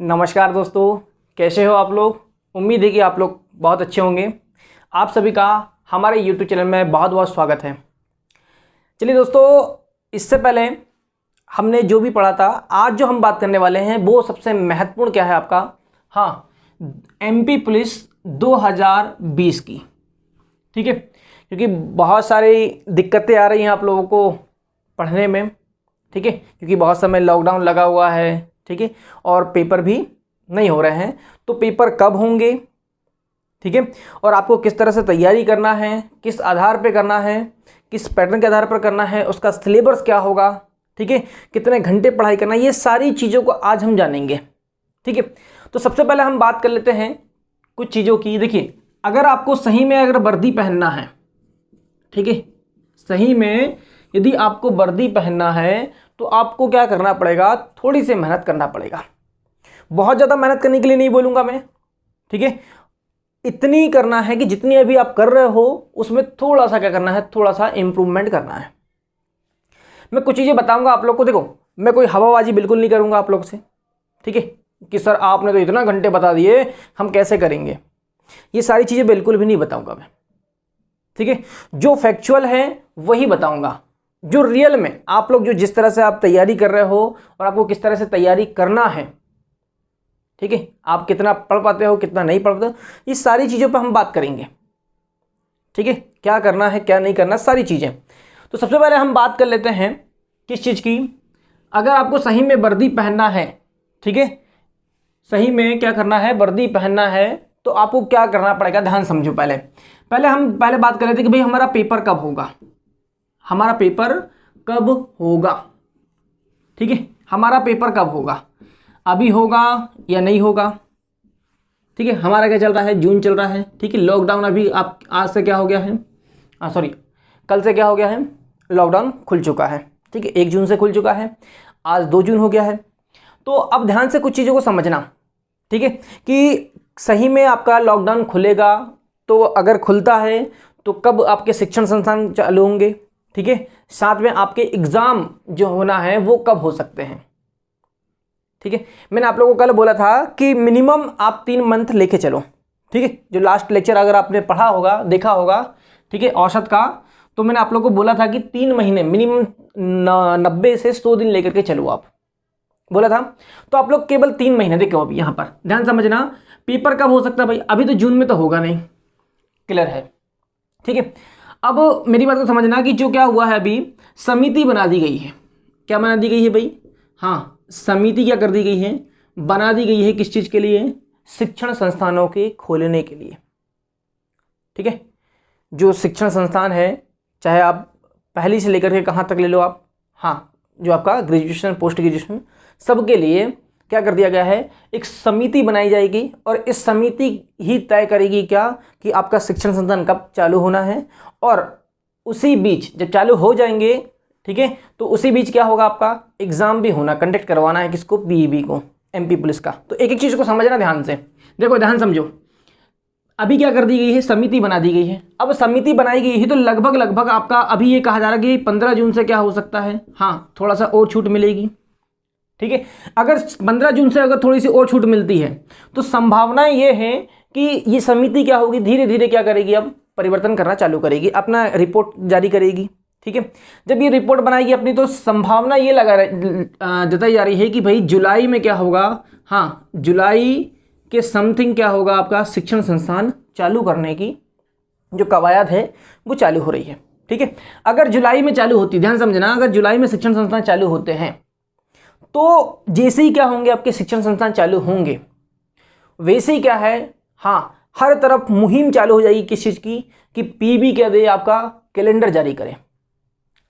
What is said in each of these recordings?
नमस्कार दोस्तों, कैसे हो आप लोग। उम्मीद है कि आप लोग बहुत अच्छे होंगे। आप सभी का हमारे YouTube चैनल में बहुत बहुत स्वागत है। चलिए दोस्तों, इससे पहले हमने जो भी पढ़ा था, आज जो हम बात करने वाले हैं वो सबसे महत्वपूर्ण क्या है आपका, हाँ, MP पुलिस 2020 की। ठीक है, क्योंकि बहुत सारी दिक्कतें आ रही हैं आप लोगों को पढ़ने में। ठीक है, क्योंकि बहुत समय लॉकडाउन लगा हुआ है। ठीक है, और पेपर भी नहीं हो रहे हैं, तो पेपर कब होंगे, ठीक है, और आपको किस तरह से तैयारी करना है, किस आधार पे करना है, किस पैटर्न के आधार पर करना है, उसका सिलेबस क्या होगा, ठीक है, कितने घंटे पढ़ाई करना है, ये सारी चीज़ों को आज हम जानेंगे। ठीक है, तो सबसे पहले हम बात कर लेते हैं कुछ चीज़ों की। देखिए, अगर आपको सही में अगर वर्दी पहनना है, ठीक है, सही में यदि आपको वर्दी पहनना है तो आपको क्या करना पड़ेगा, थोड़ी सी मेहनत करना पड़ेगा। बहुत ज़्यादा मेहनत करने के लिए नहीं बोलूँगा मैं, ठीक है, इतनी करना है कि जितनी अभी आप कर रहे हो उसमें थोड़ा सा क्या करना है, थोड़ा सा इंप्रूवमेंट करना है। मैं कुछ चीज़ें बताऊंगा आप लोग को। देखो, मैं कोई हवाबाजी बिल्कुल नहीं करूंगा आप लोग से, ठीक है, कि सर आपने तो इतना घंटे बता दिए, हम कैसे करेंगे। ये सारी चीज़ें बिल्कुल भी नहीं बताऊंगा मैं, ठीक है। जो फैक्चुअल है वही बताऊंगा, जो रियल में आप लोग जो जिस तरह से आप तैयारी कर रहे हो और आपको किस तरह से तैयारी करना है, ठीक है, आप कितना पढ़ पाते हो, कितना नहीं पढ़ पाते हो, इस सारी चीज़ों पर हम बात करेंगे। ठीक है, क्या करना है क्या नहीं करना, सारी चीज़ें। तो सबसे पहले हम बात कर लेते हैं किस चीज़ की। अगर आपको सही में वर्दी पहनना है, ठीक है, सही में क्या करना है, वर्दी पहनना है, तो आपको क्या करना पड़ेगा, ध्यान समझो। पहले बात कर लेते हैं कि भाई हमारा पेपर कब होगा, हमारा पेपर कब होगा, ठीक है, हमारा पेपर कब होगा, अभी होगा या नहीं होगा। ठीक है, हमारा क्या चल रहा है, जून चल रहा है, ठीक है, लॉकडाउन अभी आप आज से क्या हो गया है, सॉरी, कल से क्या हो गया है, लॉकडाउन खुल चुका है। ठीक है, 1 जून से खुल चुका है, आज 2 जून हो गया है। तो अब ध्यान से कुछ चीज़ों को समझना, ठीक है, कि सही में आपका लॉकडाउन खुलेगा तो अगर खुलता है तो कब आपके शिक्षण संस्थान चालू होंगे, ठीक है, साथ में आपके एग्ज़ाम जो होना है वो कब हो सकते हैं। ठीक है, मैंने आप लोगों को कल बोला था कि मिनिमम आप 3 मंथ लेके चलो। ठीक है, जो लास्ट लेक्चर अगर आपने पढ़ा होगा, देखा होगा, ठीक है, औसत का, तो मैंने आप लोगों को बोला था कि 3 महीने मिनिमम 90 से 100 दिन लेकर के चलो आप, बोला था। तो आप लोग केवल 3 महीने, देखो अभी यहाँ पर ध्यान समझना, पेपर कब हो सकता है भाई, अभी तो जून में तो होगा नहीं, क्लियर है। ठीक है, अब मेरी बात को समझना कि जो क्या हुआ है, अभी समिति बना दी गई है। क्या बना दी गई है भाई, हाँ, समिति क्या कर दी गई है, बना दी गई है, किस चीज़ के लिए, शिक्षण संस्थानों के खोलने के लिए। ठीक है, जो शिक्षण संस्थान है, चाहे आप पहली से लेकर के कहाँ तक ले लो आप, हाँ, जो आपका ग्रेजुएशन पोस्ट ग्रेजुएशन सबके लिए क्या कर दिया गया है, एक समिति बनाई जाएगी और इस समिति ही तय करेगी क्या, कि आपका शिक्षण संस्थान कब चालू होना है, और उसी बीच जब चालू हो जाएंगे, ठीक है, तो उसी बीच क्या होगा, आपका एग्जाम भी होना, कंडक्ट करवाना है, किसको, पीईबी को, MP पुलिस का। तो एक एक चीज़ को समझना ध्यान से, देखो ध्यान समझो। अभी क्या कर दी गई है, समिति बना दी गई है। अब समिति बनाई गई है तो लगभग आपका अभी ये कहा जा रहा है कि 15 जून से क्या हो सकता है, हाँ, थोड़ा सा और छूट मिलेगी। ठीक है, अगर 15 जून से अगर थोड़ी सी और छूट मिलती है तो संभावना ये है कि ये समिति क्या होगी, धीरे धीरे क्या करेगी, अब परिवर्तन करना चालू करेगी, अपना रिपोर्ट जारी करेगी। ठीक है, जब ये रिपोर्ट बनाएगी अपनी, तो संभावना ये जताई जा रही है कि भाई जुलाई में क्या होगा, हाँ, जुलाई के समथिंग क्या होगा, आपका शिक्षण संस्थान चालू करने की जो कवायद है वो चालू हो रही है। ठीक है, अगर जुलाई में चालू होती, ध्यान समझना, अगर जुलाई में शिक्षण संस्थान चालू होते हैं तो जैसे ही क्या होंगे, आपके शिक्षण संस्थान चालू होंगे, वैसे ही क्या है, हाँ, हर तरफ मुहिम चालू हो जाएगी किस चीज़ की, कि पीबी क्या दे, आपका कैलेंडर जारी करे।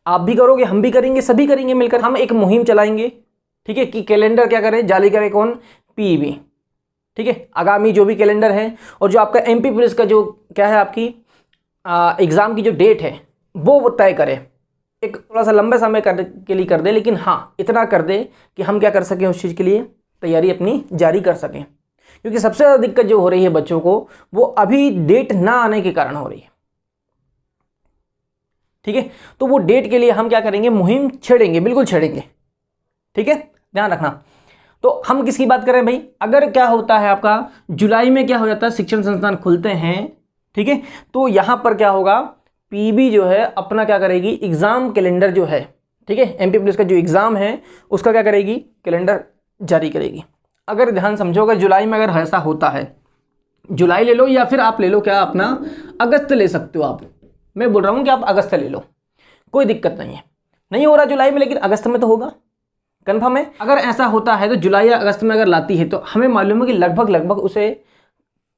आप भी करोगे, हम भी करेंगे, सभी करेंगे मिलकर, हम एक मुहिम चलाएंगे। ठीक है, कि कैलेंडर क्या करें, जारी करे, कौन, पीबी। ठीक है, आगामी जो भी कैलेंडर है, और जो आपका MP पुलिस का जो क्या है, आपकी एग्ज़ाम की जो डेट है वो तय करे। एक थोड़ा सा लंबे समय के लिए कर दे, लेकिन हाँ, इतना कर दे कि हम क्या कर सकें, उस चीज़ के लिए तैयारी अपनी जारी कर सकें। क्योंकि सबसे ज़्यादा दिक्कत जो हो रही है बच्चों को, वो अभी डेट ना आने के कारण हो रही है। ठीक है, तो वो डेट के लिए हम क्या करेंगे, मुहिम छेड़ेंगे, बिल्कुल छेड़ेंगे। ठीक है, ध्यान रखना। तो हम किसकी बात कर रहे हैं भाई, अगर क्या होता है आपका जुलाई में क्या हो जाता है, शिक्षण संस्थान खुलते हैं, ठीक है, तो यहां पर क्या होगा, पीबी जो है अपना क्या करेगी, एग्जाम कैलेंडर जो है, ठीक है, एमपी पुलिस का जो एग्जाम है उसका क्या करेगी, कैलेंडर जारी करेगी। अगर ध्यान समझो, अगर जुलाई में अगर ऐसा होता है, जुलाई ले लो या फिर आप ले लो क्या अपना अगस्त ले सकते हो आप, मैं बोल रहा हूं कि आप अगस्त ले लो, कोई दिक्कत नहीं है, नहीं हो रहा जुलाई में लेकिन अगस्त में तो होगा, कन्फर्म है। अगर ऐसा होता है तो जुलाई या अगस्त में अगर लाती है तो हमें मालूम है कि लगभग उसे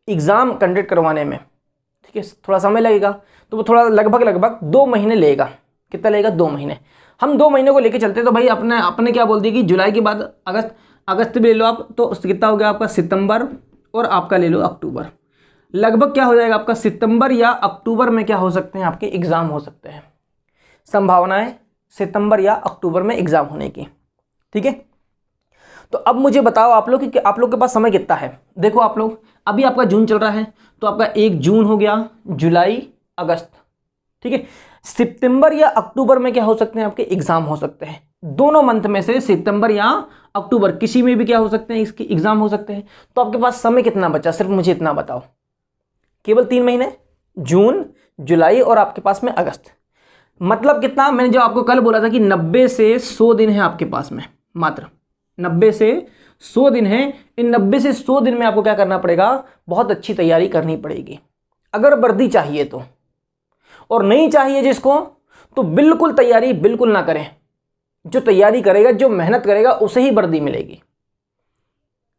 एग्ज़ाम कंडक्ट करवाने में, ठीक है, थोड़ा समय लगेगा, तो वो थोड़ा लगभग 2 महीने लेगा। कितना लेगा, 2 महीने। हम 2 महीने को लेके चलते हैं, तो भाई अपने क्या बोल दिया कि जुलाई के बाद अगस्त भी ले लो आप, तो कितना हो गया आपका सितंबर, और आपका ले लो अक्टूबर। लगभग क्या हो जाएगा आपका सितंबर या अक्टूबर में क्या हो सकते हैं, आपके एग्ज़ाम हो सकते हैं, संभावनाएं सितंबर या अक्टूबर में एग्ज़ाम होने की, ठीक है। तो अब मुझे बताओ आप लोग कि आप लोग के पास समय कितना है। देखो आप लोग, अभी आपका जून चल रहा है, तो आपका 1 जून हो गया, जुलाई, अगस्त, ठीक है। सितंबर या अक्टूबर में क्या हो सकते हैं, आपके एग्जाम हो सकते हैं। दोनों मंथ में से सितंबर या अक्टूबर किसी में भी क्या हो सकते हैं, इसके एग्जाम हो सकते हैं। तो आपके पास समय कितना बचा, सिर्फ मुझे इतना बताओ, केवल 3 महीने, जून, जुलाई और आपके पास में अगस्त। मतलब कितना, मैंने जो आपको कल बोला था कि 90 से 100 दिन है आपके पास में, मात्र 90 से 100 दिन है। इन 90 से 100 दिन में आपको क्या करना पड़ेगा, बहुत अच्छी तैयारी करनी पड़ेगी। अगर वर्दी चाहिए तो, और नहीं चाहिए जिसको, तो बिल्कुल तैयारी बिल्कुल ना करें। जो तैयारी करेगा, जो मेहनत करेगा, उसे ही वर्दी मिलेगी,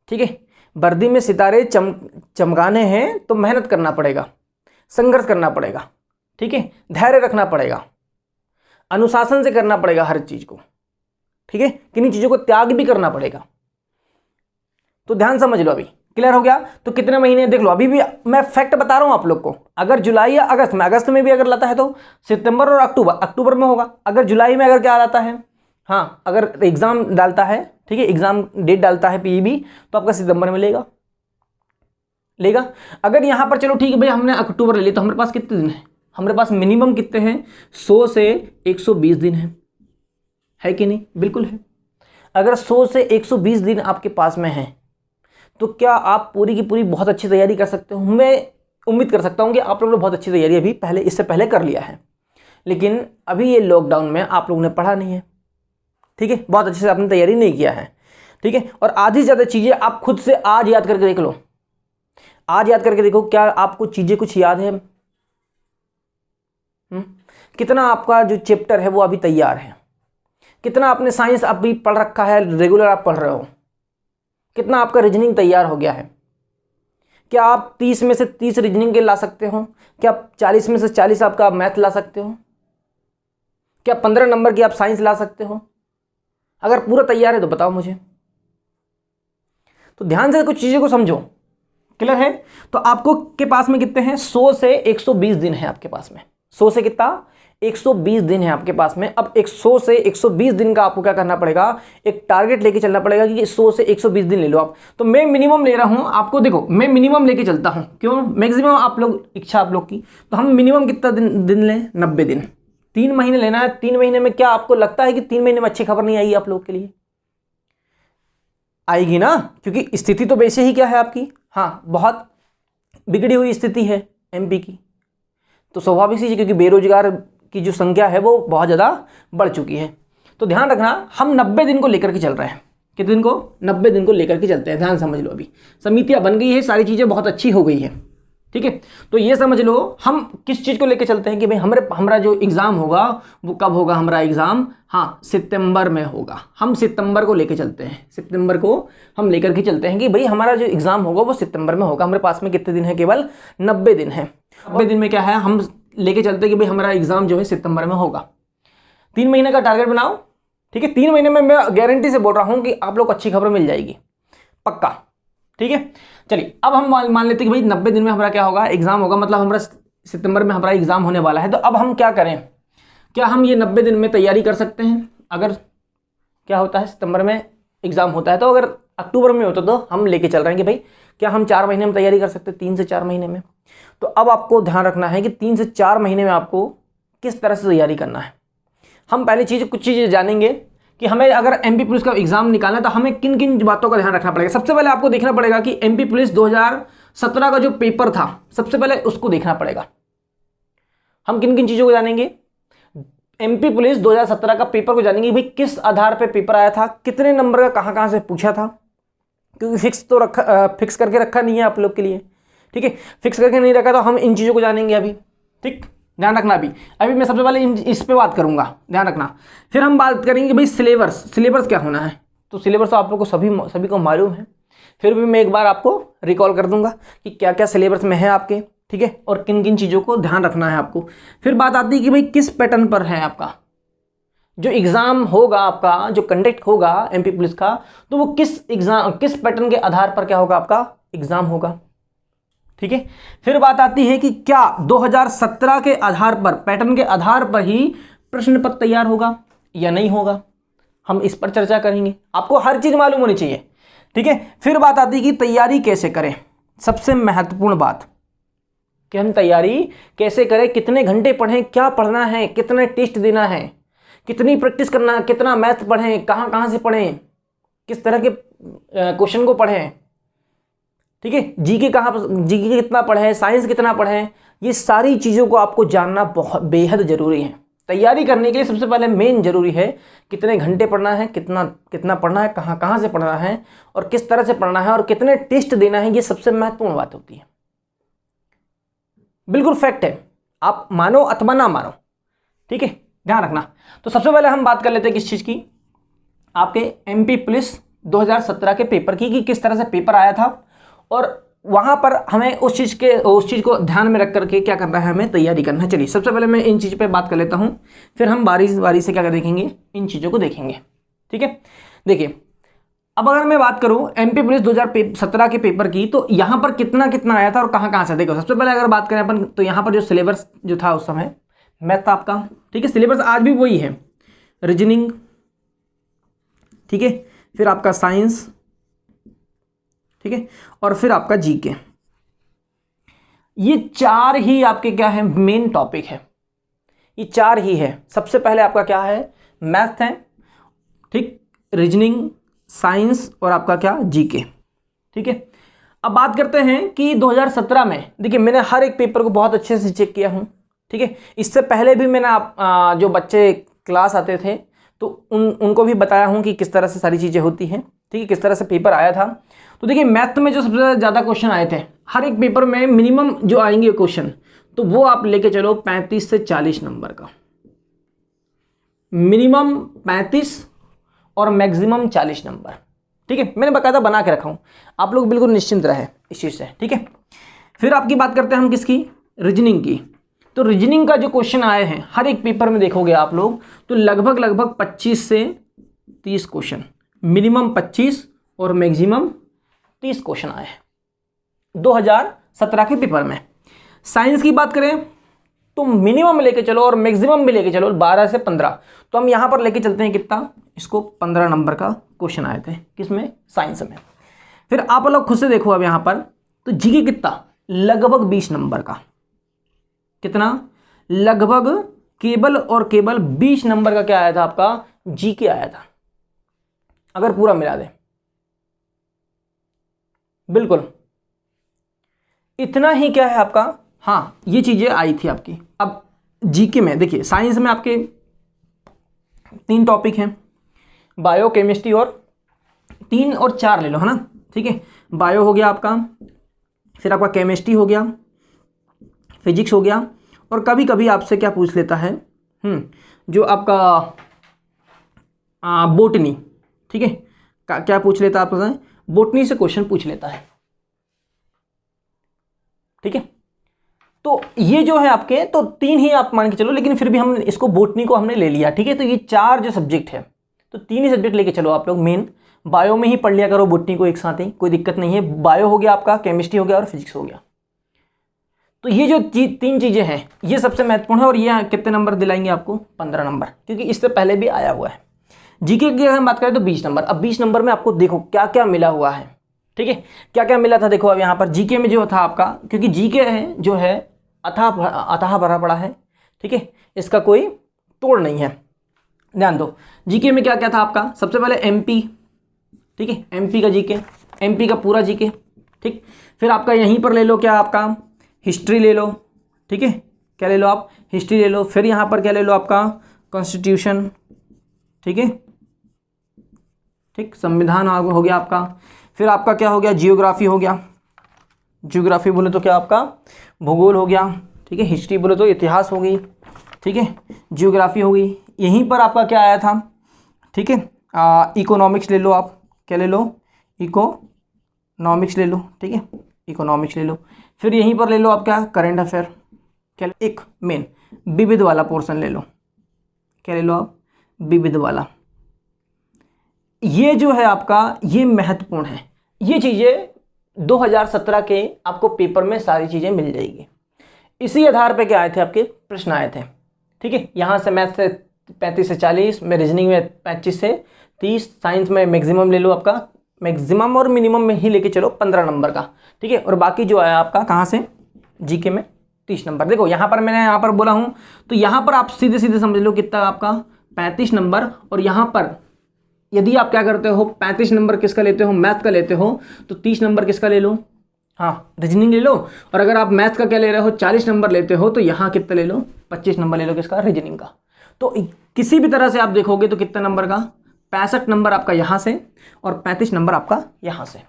ठीक है। वर्दी में सितारे चमकाने हैं तो मेहनत करना पड़ेगा, संघर्ष करना पड़ेगा, ठीक है, धैर्य रखना पड़ेगा, अनुशासन से करना पड़ेगा हर चीज को, ठीक है, किन्हीं चीजों को त्याग भी करना पड़ेगा। तो ध्यान समझ लो, अभी क्लियर हो गया। तो कितने महीने देख लो, अभी भी मैं फैक्ट बता रहा हूं आप लोग को। अगर जुलाई या अगस्त में भी अगर लाता है तो सितंबर और अक्टूबर में होगा। अगर जुलाई में अगर क्या लाता है, हाँ, अगर एग्जाम डालता है, ठीक है, एग्जाम डेट डालता है पीईबी, तो आपका सितंबर में लेगा। अगर यहां पर चलो ठीक है भाई, हमने अक्टूबर ले लिया, तो हमारे पास कितने दिन है, हमारे पास मिनिमम कितने हैं, 100 से 120 दिन है कि नहीं, बिल्कुल है। अगर 100 से 120 दिन आपके पास में है, तो क्या आप पूरी की पूरी बहुत अच्छी तैयारी कर सकते हो। मैं उम्मीद कर सकता हूं कि आप लोगों ने बहुत अच्छी तैयारी अभी इससे पहले कर लिया है, लेकिन अभी ये लॉकडाउन में आप लोगों ने पढ़ा नहीं है, ठीक है, बहुत अच्छे से आपने तैयारी नहीं किया है, ठीक है। और आधी से ज़्यादा चीज़ें आप खुद से आज याद करके देख लो, आज याद करके देखो, क्या आपको चीज़ें कुछ याद है, कितना आपका जो चैप्टर है वो अभी तैयार है, कितना आपने साइंस अभी पढ़ रखा है, रेगुलर आप पढ़ रहे हो, कितना आपका रीजनिंग तैयार हो गया है। क्या आप 30 में से 30 रीजनिंग के ला सकते हो, क्या 40 में से 40 आपका मैथ ला सकते हो, क्या 15 नंबर की आप साइंस ला सकते हो। अगर पूरा तैयार है तो बताओ मुझे। तो ध्यान से कुछ चीज़ों को समझो, क्लियर है। तो आपको के पास में कितने हैं, 100 से 120 दिन है आपके पास में, 100 से कितना, 120 दिन है आपके पास में। अब 100 से 120 दिन का आपको क्या करना पड़ेगा, एक टारगेट लेके चलना पड़ेगा कि 100 से 120 दिन ले लो आप। तो मैं मिनिमम ले रहा हूं आपको, देखो मैं मिनिमम लेके चलता हूं, क्यों, मैक्सिमम आप लोग इच्छा आप लोग की, तो हम मिनिमम कितना दिन लें, 90 दिन, 3 महीने लेना है। 3 महीने में क्या आपको लगता है कि 3 महीने में अच्छी खबर नहीं आएगी आप लोग के लिए, आएगी ना, क्योंकि स्थिति तो वैसे ही क्या है आपकी, हाँ, बहुत बिगड़ी हुई स्थिति है एमपी की। तो स्वाभाविक सी, क्योंकि बेरोजगार की जो संख्या है वो बहुत ज़्यादा बढ़ चुकी है। तो ध्यान रखना, हम 90 दिन को लेकर के चल रहे हैं, कितने दिन को, 90 दिन को लेकर के चलते हैं। ध्यान समझ लो, अभी समितियां बन गई है, सारी चीज़ें बहुत अच्छी हो गई है, ठीक है। तो ये समझ लो हम किस चीज़ को लेकर चलते हैं कि भाई हमारा जो एग्ज़ाम होगा वो कब होगा, हमारा एग्ज़ाम, हाँ, सितंबर में होगा। हम सितंबर को लेकर चलते हैं, सितंबर को हम लेकर के चलते हैं कि भाई हमारा जो एग्ज़ाम होगा वो सितंबर में होगा। हमारे पास में कितने दिन है, केवल 90 दिन है। 90 दिन में क्या है, हम लेके चलते हैं कि भाई हमारा एग्ज़ाम जो है सितंबर में होगा। 3 महीने का टारगेट बनाओ, ठीक है। 3 महीने में मैं गारंटी से बोल रहा हूँ कि आप लोग को अच्छी खबर मिल जाएगी, पक्का, ठीक है। चलिए अब हम मान लेते हैं कि भाई 90 दिन में हमारा क्या होगा, एग्ज़ाम होगा, मतलब हमारा सितंबर में हमारा एग्ज़ाम होने वाला है। तो अब हम क्या करें, क्या हम ये 90 दिन में तैयारी कर सकते हैं। अगर क्या होता है, सितंबर में एग्ज़ाम होता है, तो अगर अक्टूबर में होता तो हम लेके चल रहे हैं कि भाई क्या हम 4 महीने में तैयारी कर सकते हैं, 3 से 4 महीने में। तो अब आपको ध्यान रखना है कि 3 से 4 महीने में आपको किस तरह से तैयारी करना है। हम पहली चीज़ कुछ चीज़ें जानेंगे कि हमें अगर एमपी पुलिस का एग्जाम निकालना है तो हमें किन किन बातों का ध्यान रखना पड़ेगा। सबसे पहले आपको देखना पड़ेगा कि एमपी पुलिस 2017 का जो पेपर था, सबसे पहले उसको देखना पड़ेगा। हम किन किन चीजों को जानेंगे? एमपी पुलिस 2017 का पेपर को जानेंगे, भाई किस आधार पे पेपर आया था, कितने नंबर का कहां कहां से पूछा था, क्योंकि फिक्स करके रखा नहीं है आप लोग के लिए, ठीक है, फिक्स करके नहीं रखा, तो हम इन चीज़ों को जानेंगे अभी, ठीक, ध्यान रखना। अभी मैं सबसे पहले इस पे बात करूंगा, ध्यान रखना। फिर हम बात करेंगे भाई सिलेबस क्या होना है। तो सिलेबस तो आप लोग को सभी को मालूम है, फिर भी मैं एक बार आपको रिकॉल कर दूंगा कि क्या क्या सिलेबस में है आपके, ठीक है, और किन किन चीज़ों को ध्यान रखना है आपको। फिर बात आती है कि भाई किस पैटर्न पर है आपका जो एग्ज़ाम होगा, आपका जो कंडक्ट होगा एमपी पुलिस का, तो वो किस पैटर्न के आधार पर क्या होगा, आपका एग्ज़ाम होगा, ठीक है। फिर बात आती है कि क्या 2017 के आधार पर, पैटर्न के आधार पर ही प्रश्न पत्र तैयार होगा या नहीं होगा, हम इस पर चर्चा करेंगे। आपको हर चीज़ मालूम होनी चाहिए, ठीक है। फिर बात आती है कि तैयारी कैसे करें, सबसे महत्वपूर्ण बात कि हम तैयारी कैसे करें, कितने घंटे पढ़ें, क्या पढ़ना है, कितने टेस्ट देना है, कितनी प्रैक्टिस करना है, कितना मैथ पढ़ें, कहाँ कहाँ से पढ़ें, किस तरह के क्वेश्चन को पढ़ें, ठीक है, जीके कितना पढ़ें, साइंस कितना पढ़ें, ये सारी चीज़ों को आपको जानना बहुत बेहद ज़रूरी है। तैयारी करने के लिए सबसे पहले मेन जरूरी है कितने घंटे पढ़ना है, कितना पढ़ना है, कहाँ कहाँ से पढ़ना है और किस तरह से पढ़ना है और कितने टेस्ट देना है, ये सबसे महत्वपूर्ण बात होती है। बिल्कुल फैक्ट है, आप मानो अथवा ना मानो, ठीक है, ध्यान रखना। तो सबसे पहले हम बात कर लेते हैं किस चीज़ की, आपके एमपी पुलिस 2017 के पेपर की, कि किस तरह से पेपर आया था और वहाँ पर हमें उस चीज़ को ध्यान में रख करके क्या करना है, हमें तैयारी करना है। चलिए सबसे पहले मैं इन चीज़ पे बात कर लेता हूँ, फिर हम बारी से क्या देखेंगे, इन चीज़ों को देखेंगे, ठीक है। देखिए अब अगर मैं बात करूँ एमपी पुलिस 2017 के पेपर की, तो यहाँ पर कितना आया था और कहाँ कहाँ से। देखो सबसे पहले अगर बात करें अपन, तो यहाँ पर जो सिलेबस जो था उस समय मैथ था आपका, ठीक है, सिलेबस आज भी वही है, रीजनिंग, ठीक है, फिर आपका साइंस, ठीक है, और फिर आपका जीके। ये चार ही आपके क्या है, मेन टॉपिक है, ये चार ही है। सबसे पहले आपका क्या है, मैथ है, ठीक, रीजनिंग, साइंस और आपका क्या, जीके, ठीक है। अब बात करते हैं कि 2017 में, देखिए मैंने हर एक पेपर को बहुत अच्छे से चेक किया हूँ, ठीक है। इससे पहले भी मैंने जो बच्चे क्लास आते थे तो उनको भी बताया हूँ कि किस तरह से सारी चीज़ें होती हैं, ठीक है, किस तरह से पेपर आया था। तो देखिए मैथ में जो सबसे ज़्यादा क्वेश्चन आए थे, हर एक पेपर में मिनिमम जो आएंगे क्वेश्चन, तो वो आप लेके चलो 35 से 40 नंबर का, मिनिमम 35 और मैक्सिमम 40 नंबर, ठीक है। मैंने बाकायदा बना के रखा हूँ, आप लोग बिल्कुल निश्चिंत रहे इस चीज़ से, ठीक है। फिर आपकी बात करते हैं हम किसकी, रीजनिंग की। तो रीजनिंग का जो क्वेश्चन आए हैं हर एक पेपर में देखोगे आप लोग, तो लगभग 25 से 30 क्वेश्चन, मिनिमम 25 और मैक्सिमम 30 क्वेश्चन आए हैं 2017 के पेपर में। साइंस की बात करें तो मिनिमम लेके चलो और मैक्सिमम भी लेके चलो 12 से 15, तो हम यहाँ पर लेके चलते हैं कितना, इसको 15 नंबर का क्वेश्चन आए थे, किसमें, साइंस में। फिर आप लोग खुद से देखो अब यहाँ पर, तो जीके कितना, लगभग 20 नंबर का, कितना, लगभग केवल और केवल 20 नंबर का क्या आया था आपका, जीके आया था, अगर पूरा मिला दे, बिल्कुल इतना ही क्या है आपका, हाँ ये चीजें आई थी आपकी। अब जीके में देखिए, साइंस में आपके 3 टॉपिक हैं, बायो, केमिस्ट्री और 3 और 4 ले लो, है ना, ठीक है। बायो हो गया आपका, फिर आपका केमिस्ट्री हो गया, फिजिक्स हो गया, और कभी कभी आपसे क्या पूछ लेता है, जो आपका बोटनी, ठीक है, क्या पूछ लेता है आपका, बोटनी से क्वेश्चन पूछ लेता है, ठीक है। तो ये जो है आपके, तो 3 ही आप मान के चलो, लेकिन फिर भी हम इसको बोटनी को हमने ले लिया, ठीक है। तो ये 4 जो सब्जेक्ट है, तो 3 ही सब्जेक्ट लेके चलो आप लोग, मेन बायो में ही पढ़ लिया करो बोटनी को एक साथ ही, कोई दिक्कत नहीं है। बायो हो गया आपका, केमिस्ट्री हो गया और फिजिक्स हो गया। तो ये जो 3 चीज़ें हैं ये सबसे महत्वपूर्ण है, और ये कितने नंबर दिलाएंगे आपको, 15 नंबर, क्योंकि इससे पहले भी आया हुआ है। जीके की अगर हम बात करें तो 20 नंबर। अब 20 नंबर में आपको देखो क्या क्या मिला हुआ है, ठीक है, क्या क्या मिला था। देखो अब यहाँ पर जीके में जो था आपका, क्योंकि जीके है जो है अथाह भरा पड़ा है, ठीक है, इसका कोई तोड़ नहीं है। ध्यान दो, जीके में क्या क्या था आपका, सबसे पहले एमपी, ठीक है, एमपी का जीके, एमपी का पूरा जीके, ठीक। फिर आपका यहीं पर ले लो क्या आपका हिस्ट्री ले लो, ठीक है, क्या ले लो आप, हिस्ट्री ले लो। फिर यहाँ पर क्या ले लो आपका कॉन्स्टिट्यूशन, ठीक है, ठीक, संविधान हो गया आपका। फिर आपका क्या हो गया, जियोग्राफी हो गया, जियोग्राफी बोले तो क्या आपका भूगोल हो गया, ठीक है, हिस्ट्री बोले तो इतिहास हो गई, ठीक है, जियोग्राफी हो गई। यहीं पर आपका क्या आया था, ठीक है, इकोनॉमिक्स ले लो आप, क्या ले लो, इकोनॉमिक्स ले लो, ठीक है, इकोनॉमिक्स ले लो। फिर यहीं पर ले लो आप क्या करंट अफेयर, क्या एक मेन विविध वाला पोर्शन ले लो, क्या ले लो आप विविध वाला। ये जो है आपका ये महत्वपूर्ण है, ये चीज़ें 2017 के आपको पेपर में सारी चीज़ें मिल जाएगी। इसी आधार पे क्या आए थे आपके प्रश्न आए थे, ठीक है। यहाँ से मैथ से 35 से 40 में, रीजनिंग में 25 से 30, साइंस में मैक्सिमम ले लो आपका, मैक्सिमम और मिनिमम में ही लेके चलो 15 नंबर का, ठीक है। और बाकी जो आया आपका कहाँ से, जीके में 30 नंबर। देखो यहाँ पर मैंने यहाँ पर बोला हूँ तो यहाँ पर आप सीधे सीधे समझ लो कितना आपका 35 नंबर। और यहाँ पर यदि आप क्या करते हो 35 नंबर किसका लेते हो, मैथ का लेते हो, तो 30 नंबर किसका ले लो, हाँ रीजनिंग ले लो। और अगर आप मैथ का क्या ले रहे हो 40 नंबर लेते हो, तो यहाँ कितना ले लो 25 नंबर ले लो किसका, रीजनिंग का। तो किसी भी तरह से आप देखोगे तो कितना नंबर का 65 नंबर आपका यहाँ से और 35 नंबर आपका यहाँ से।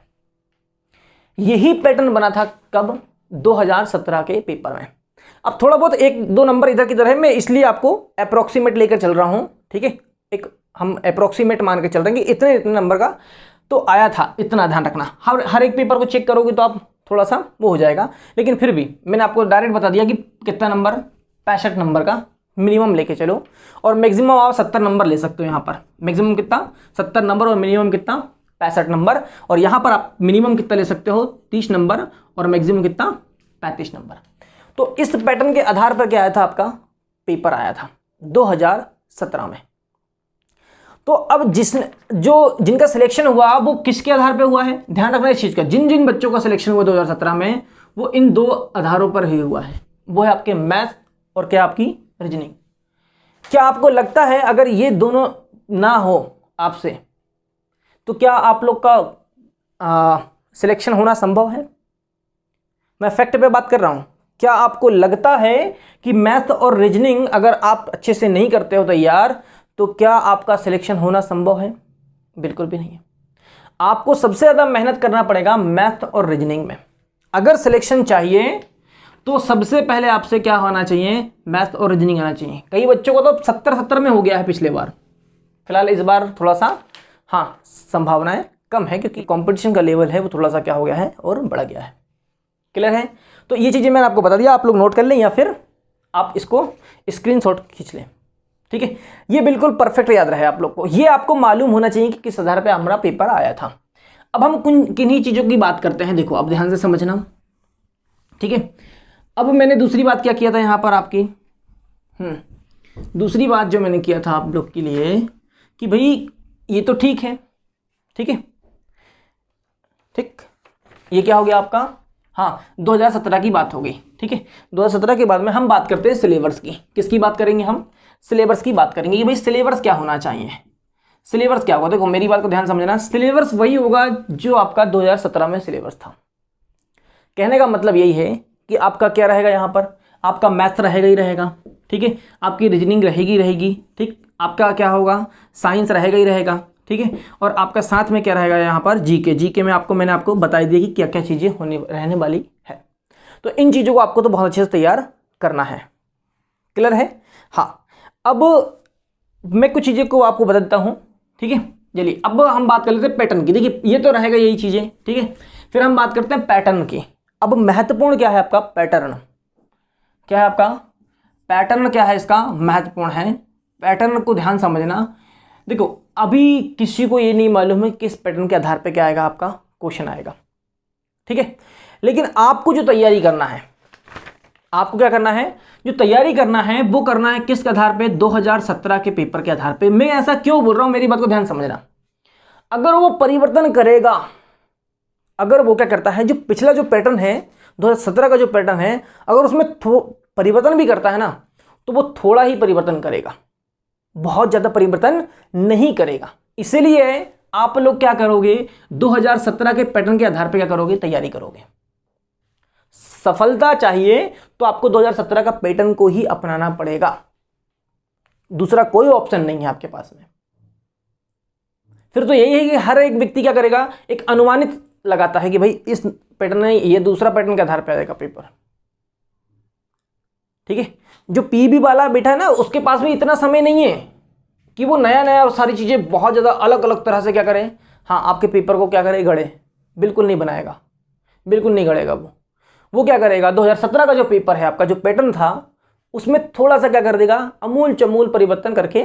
यही पैटर्न बना था कब, 2017 के पेपर में। अब थोड़ा बहुत 1-2 नंबर इधर की तरह है, मैं इसलिए आपको अप्रोक्सीमेट लेकर चल रहा हूँ, ठीक है, एक हम अप्रोक्सीमेट मान के चल रहे हैं कि इतने इतने नंबर का तो आया था, इतना ध्यान रखना। हर एक पेपर को चेक करोगे तो आप थोड़ा सा वो हो जाएगा, लेकिन फिर भी मैंने आपको डायरेक्ट बता दिया कि कितना नंबर 65 नंबर का मिनिमम लेके चलो। और मैक्सिमम आप 70 नंबर ले सकते हो, यहाँ पर मैक्सिमम कितना 70 नंबर और मिनिमम कितना 65 नंबर। और यहाँ पर आप मिनिमम कितना ले सकते हो 30 नंबर और मैक्सिमम कितना 35 नंबर। तो इस पैटर्न के आधार पर क्या आया था आपका पेपर आया था 2017 में। तो अब जिनका सिलेक्शन हुआ वो किसके आधार पे हुआ है, ध्यान रखना इस चीज का। जिन जिन बच्चों का सिलेक्शन हुआ 2017 में वो इन 2 आधारों पर ही हुआ है, वो है आपके मैथ और क्या आपकी रीजनिंग। क्या आपको लगता है अगर ये दोनों ना हो आपसे तो क्या आप लोग का सिलेक्शन होना संभव है? मैं फैक्ट पे बात कर रहा हूं। क्या आपको लगता है कि मैथ और रीजनिंग अगर आप अच्छे से नहीं करते हो तैयार तो क्या आपका सिलेक्शन होना संभव है? बिल्कुल भी नहीं है। आपको सबसे ज़्यादा मेहनत करना पड़ेगा मैथ और रीजनिंग में। अगर सिलेक्शन चाहिए तो सबसे पहले आपसे क्या होना चाहिए, मैथ और रीजनिंग आना चाहिए। कई बच्चों को तो 70-70 में हो गया है पिछले बार, फिलहाल इस बार थोड़ा सा हाँ संभावनाएं कम है क्योंकि कंपटीशन का लेवल है वो थोड़ा सा क्या हो गया है और बढ़ गया है। क्लियर है? तो ये चीज़ें मैंने आपको बता दिया, आप लोग नोट कर लें या फिर आप इसको स्क्रीनशॉट खींच लें, ठीक है। ये बिल्कुल परफेक्ट याद रहे आप लोग को, ये आपको मालूम होना चाहिए कि किस आधार पे हमारा पेपर आया था। अब हम किन्हीं चीज़ों की बात करते हैं, देखो अब ध्यान से समझना, ठीक है। अब मैंने दूसरी बात क्या किया था यहाँ पर आपकी, दूसरी बात जो मैंने किया था आप लोग के लिए कि भाई ये तो ठीक है, ठीक है, ठीक, ये क्या हो गया आपका, हाँ 2017 की बात हो गई, ठीक है। 2017 के बाद में हम बात करते हैं सिलेबस की। किसकी बात करेंगे हम? सिलेबस की बात करेंगे कि भाई सिलेबस क्या होना चाहिए। सिलेबस क्या होगा, देखो मेरी बात को ध्यान समझना, सिलेबस वही होगा जो आपका 2017 में सिलेबस था। कहने का मतलब यही है कि आपका क्या रहेगा, यहाँ पर आपका मैथ रहेगा ही रहेगा, ठीक है, आपकी रीजनिंग रहेगी, ठीक, आपका क्या होगा साइंस रहेगा ही रहेगा, ठीक है, और आपका साथ में क्या रहेगा यहाँ पर जीके में मैंने आपको बताई दिया कि क्या क्या चीज़ें रहने वाली है। तो इन चीज़ों को आपको तो बहुत अच्छे से तैयार करना है। क्लियर है? हाँ, अब मैं कुछ चीज़ें को आपको बता देता हूँ, ठीक है। चलिए अब हम बात कर लेते हैं पैटर्न की। देखिए ये तो रहेगा यही चीज़ें, ठीक है। फिर हम बात करते हैं पैटर्न की। अब महत्वपूर्ण क्या है आपका पैटर्न, क्या है आपका पैटर्न, क्या है इसका महत्वपूर्ण है। पैटर्न को ध्यान समझना। देखो अभी किसी को ये नहीं मालूम है किस पैटर्न के आधार पे क्या आएगा आपका क्वेश्चन आएगा, ठीक है। लेकिन आपको जो तैयारी करना है, आपको क्या करना है, जो तैयारी करना है वो करना है किसके आधार पे, 2017 के पेपर के आधार पे। मैं ऐसा क्यों बोल रहा हूं, मेरी बात को ध्यान समझना। अगर वो परिवर्तन करेगा, अगर वो क्या करता है, जो पिछला जो पैटर्न है 2017 का जो पैटर्न है, अगर उसमें परिवर्तन भी करता है ना तो वो थोड़ा ही परिवर्तन करेगा, बहुत ज़्यादा परिवर्तन नहीं करेगा। इसीलिए आप लोग क्या करोगे, 2017 के पैटर्न के आधार पर क्या करोगे, तैयारी करोगे। सफलता चाहिए तो आपको 2017 का पैटर्न को ही अपनाना पड़ेगा, दूसरा कोई ऑप्शन नहीं है आपके पास में। फिर तो यही है कि हर एक व्यक्ति क्या करेगा, एक अनुमानित लगाता है कि भाई इस पैटर्न में ये दूसरा पैटर्न के आधार पर आएगा पेपर, ठीक है। जो पीबी वाला बैठा है ना, उसके पास भी इतना समय नहीं है कि वो नया नया और सारी चीज़ें बहुत ज़्यादा अलग अलग तरह से क्या करें, हाँ आपके पेपर को क्या करे, गढ़े। बिल्कुल नहीं बनाएगा, बिल्कुल नहीं गढ़ेगा वो क्या करेगा, 2017 का जो पेपर है आपका, जो पैटर्न था उसमें थोड़ा सा क्या कर देगा, अमूल चमूल परिवर्तन करके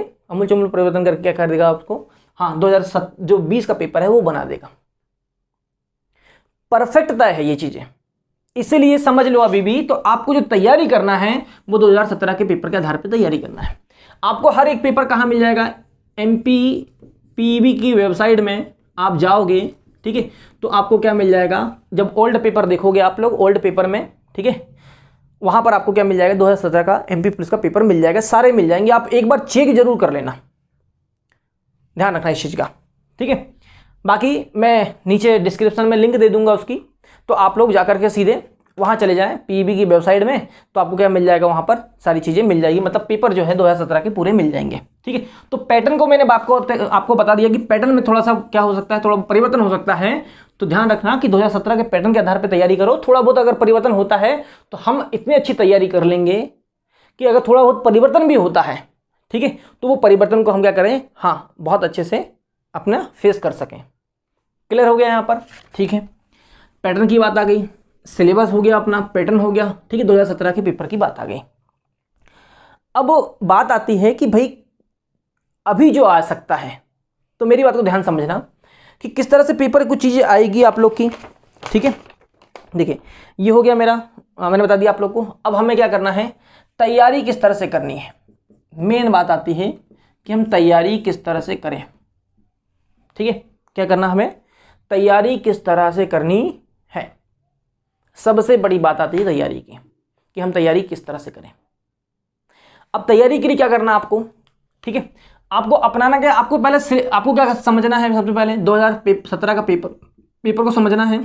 क्या कर देगा आपको, हाँ 2020 का पेपर है वो बना देगा। परफेक्टता है ये चीज़ें, इसीलिए समझ लो अभी भी। तो आपको जो तैयारी करना है वो 2017 के पेपर के आधार पर तैयारी करना है। आपको हर एक पेपर कहाँ मिल जाएगा, MPPB की वेबसाइट में आप जाओगे, ठीक है। तो आपको क्या मिल जाएगा, जब ओल्ड पेपर देखोगे आप लोग, ओल्ड पेपर में, ठीक है, वहाँ पर आपको क्या मिल जाएगा, 2017 का MP पुलिस का पेपर मिल जाएगा, सारे मिल जाएंगे। आप एक बार चेक जरूर कर लेना, ध्यान रखना इस चीज़ का, ठीक है। बाकी मैं नीचे डिस्क्रिप्शन में लिंक दे दूंगा उसकी, तो आप लोग जाकर के सीधे वहाँ चले जाएं PEB की वेबसाइट में, तो आपको क्या मिल जाएगा, वहाँ पर सारी चीज़ें मिल जाएगी, मतलब पेपर जो है 2017 के पूरे मिल जाएंगे, ठीक है। तो पैटर्न को मैंने आपको बता दिया कि पैटर्न में थोड़ा सा क्या हो सकता है, थोड़ा परिवर्तन हो सकता है। तो ध्यान रखना कि 2017 के पैटर्न के आधार पर तैयारी करो। थोड़ा बहुत अगर परिवर्तन होता है तो हम इतनी अच्छी तैयारी कर लेंगे कि अगर थोड़ा बहुत परिवर्तन भी होता है, ठीक है, तो वो परिवर्तन को हम क्या करें, हाँ बहुत अच्छे से अपना फेस कर सकें। क्लियर हो गया यहाँ पर, ठीक है। पैटर्न की बात आ गई, सिलेबस हो गया अपना, पैटर्न हो गया, ठीक है, 2017 के पेपर की बात आ गई। अब बात आती है कि भाई अभी जो आ सकता है, तो मेरी बात को ध्यान समझना कि किस तरह से पेपर कुछ चीज़ें आएगी आप लोग की, ठीक है। देखिए ये हो गया मेरा, मैंने बता दिया आप लोग को। अब हमें क्या करना है, तैयारी किस तरह से करनी है। मेन बात आती है कि हम तैयारी किस तरह से करें, ठीक है। क्या करना, हमें तैयारी किस तरह से करनी है। सबसे बड़ी बात आती है तैयारी की, कि हम तैयारी किस तरह से करें। अब तैयारी के लिए क्या करना आपको, ठीक है, आपको अपनाना क्या, आपको पहले आपको क्या समझना है, सबसे पहले 2017 का पेपर को समझना है,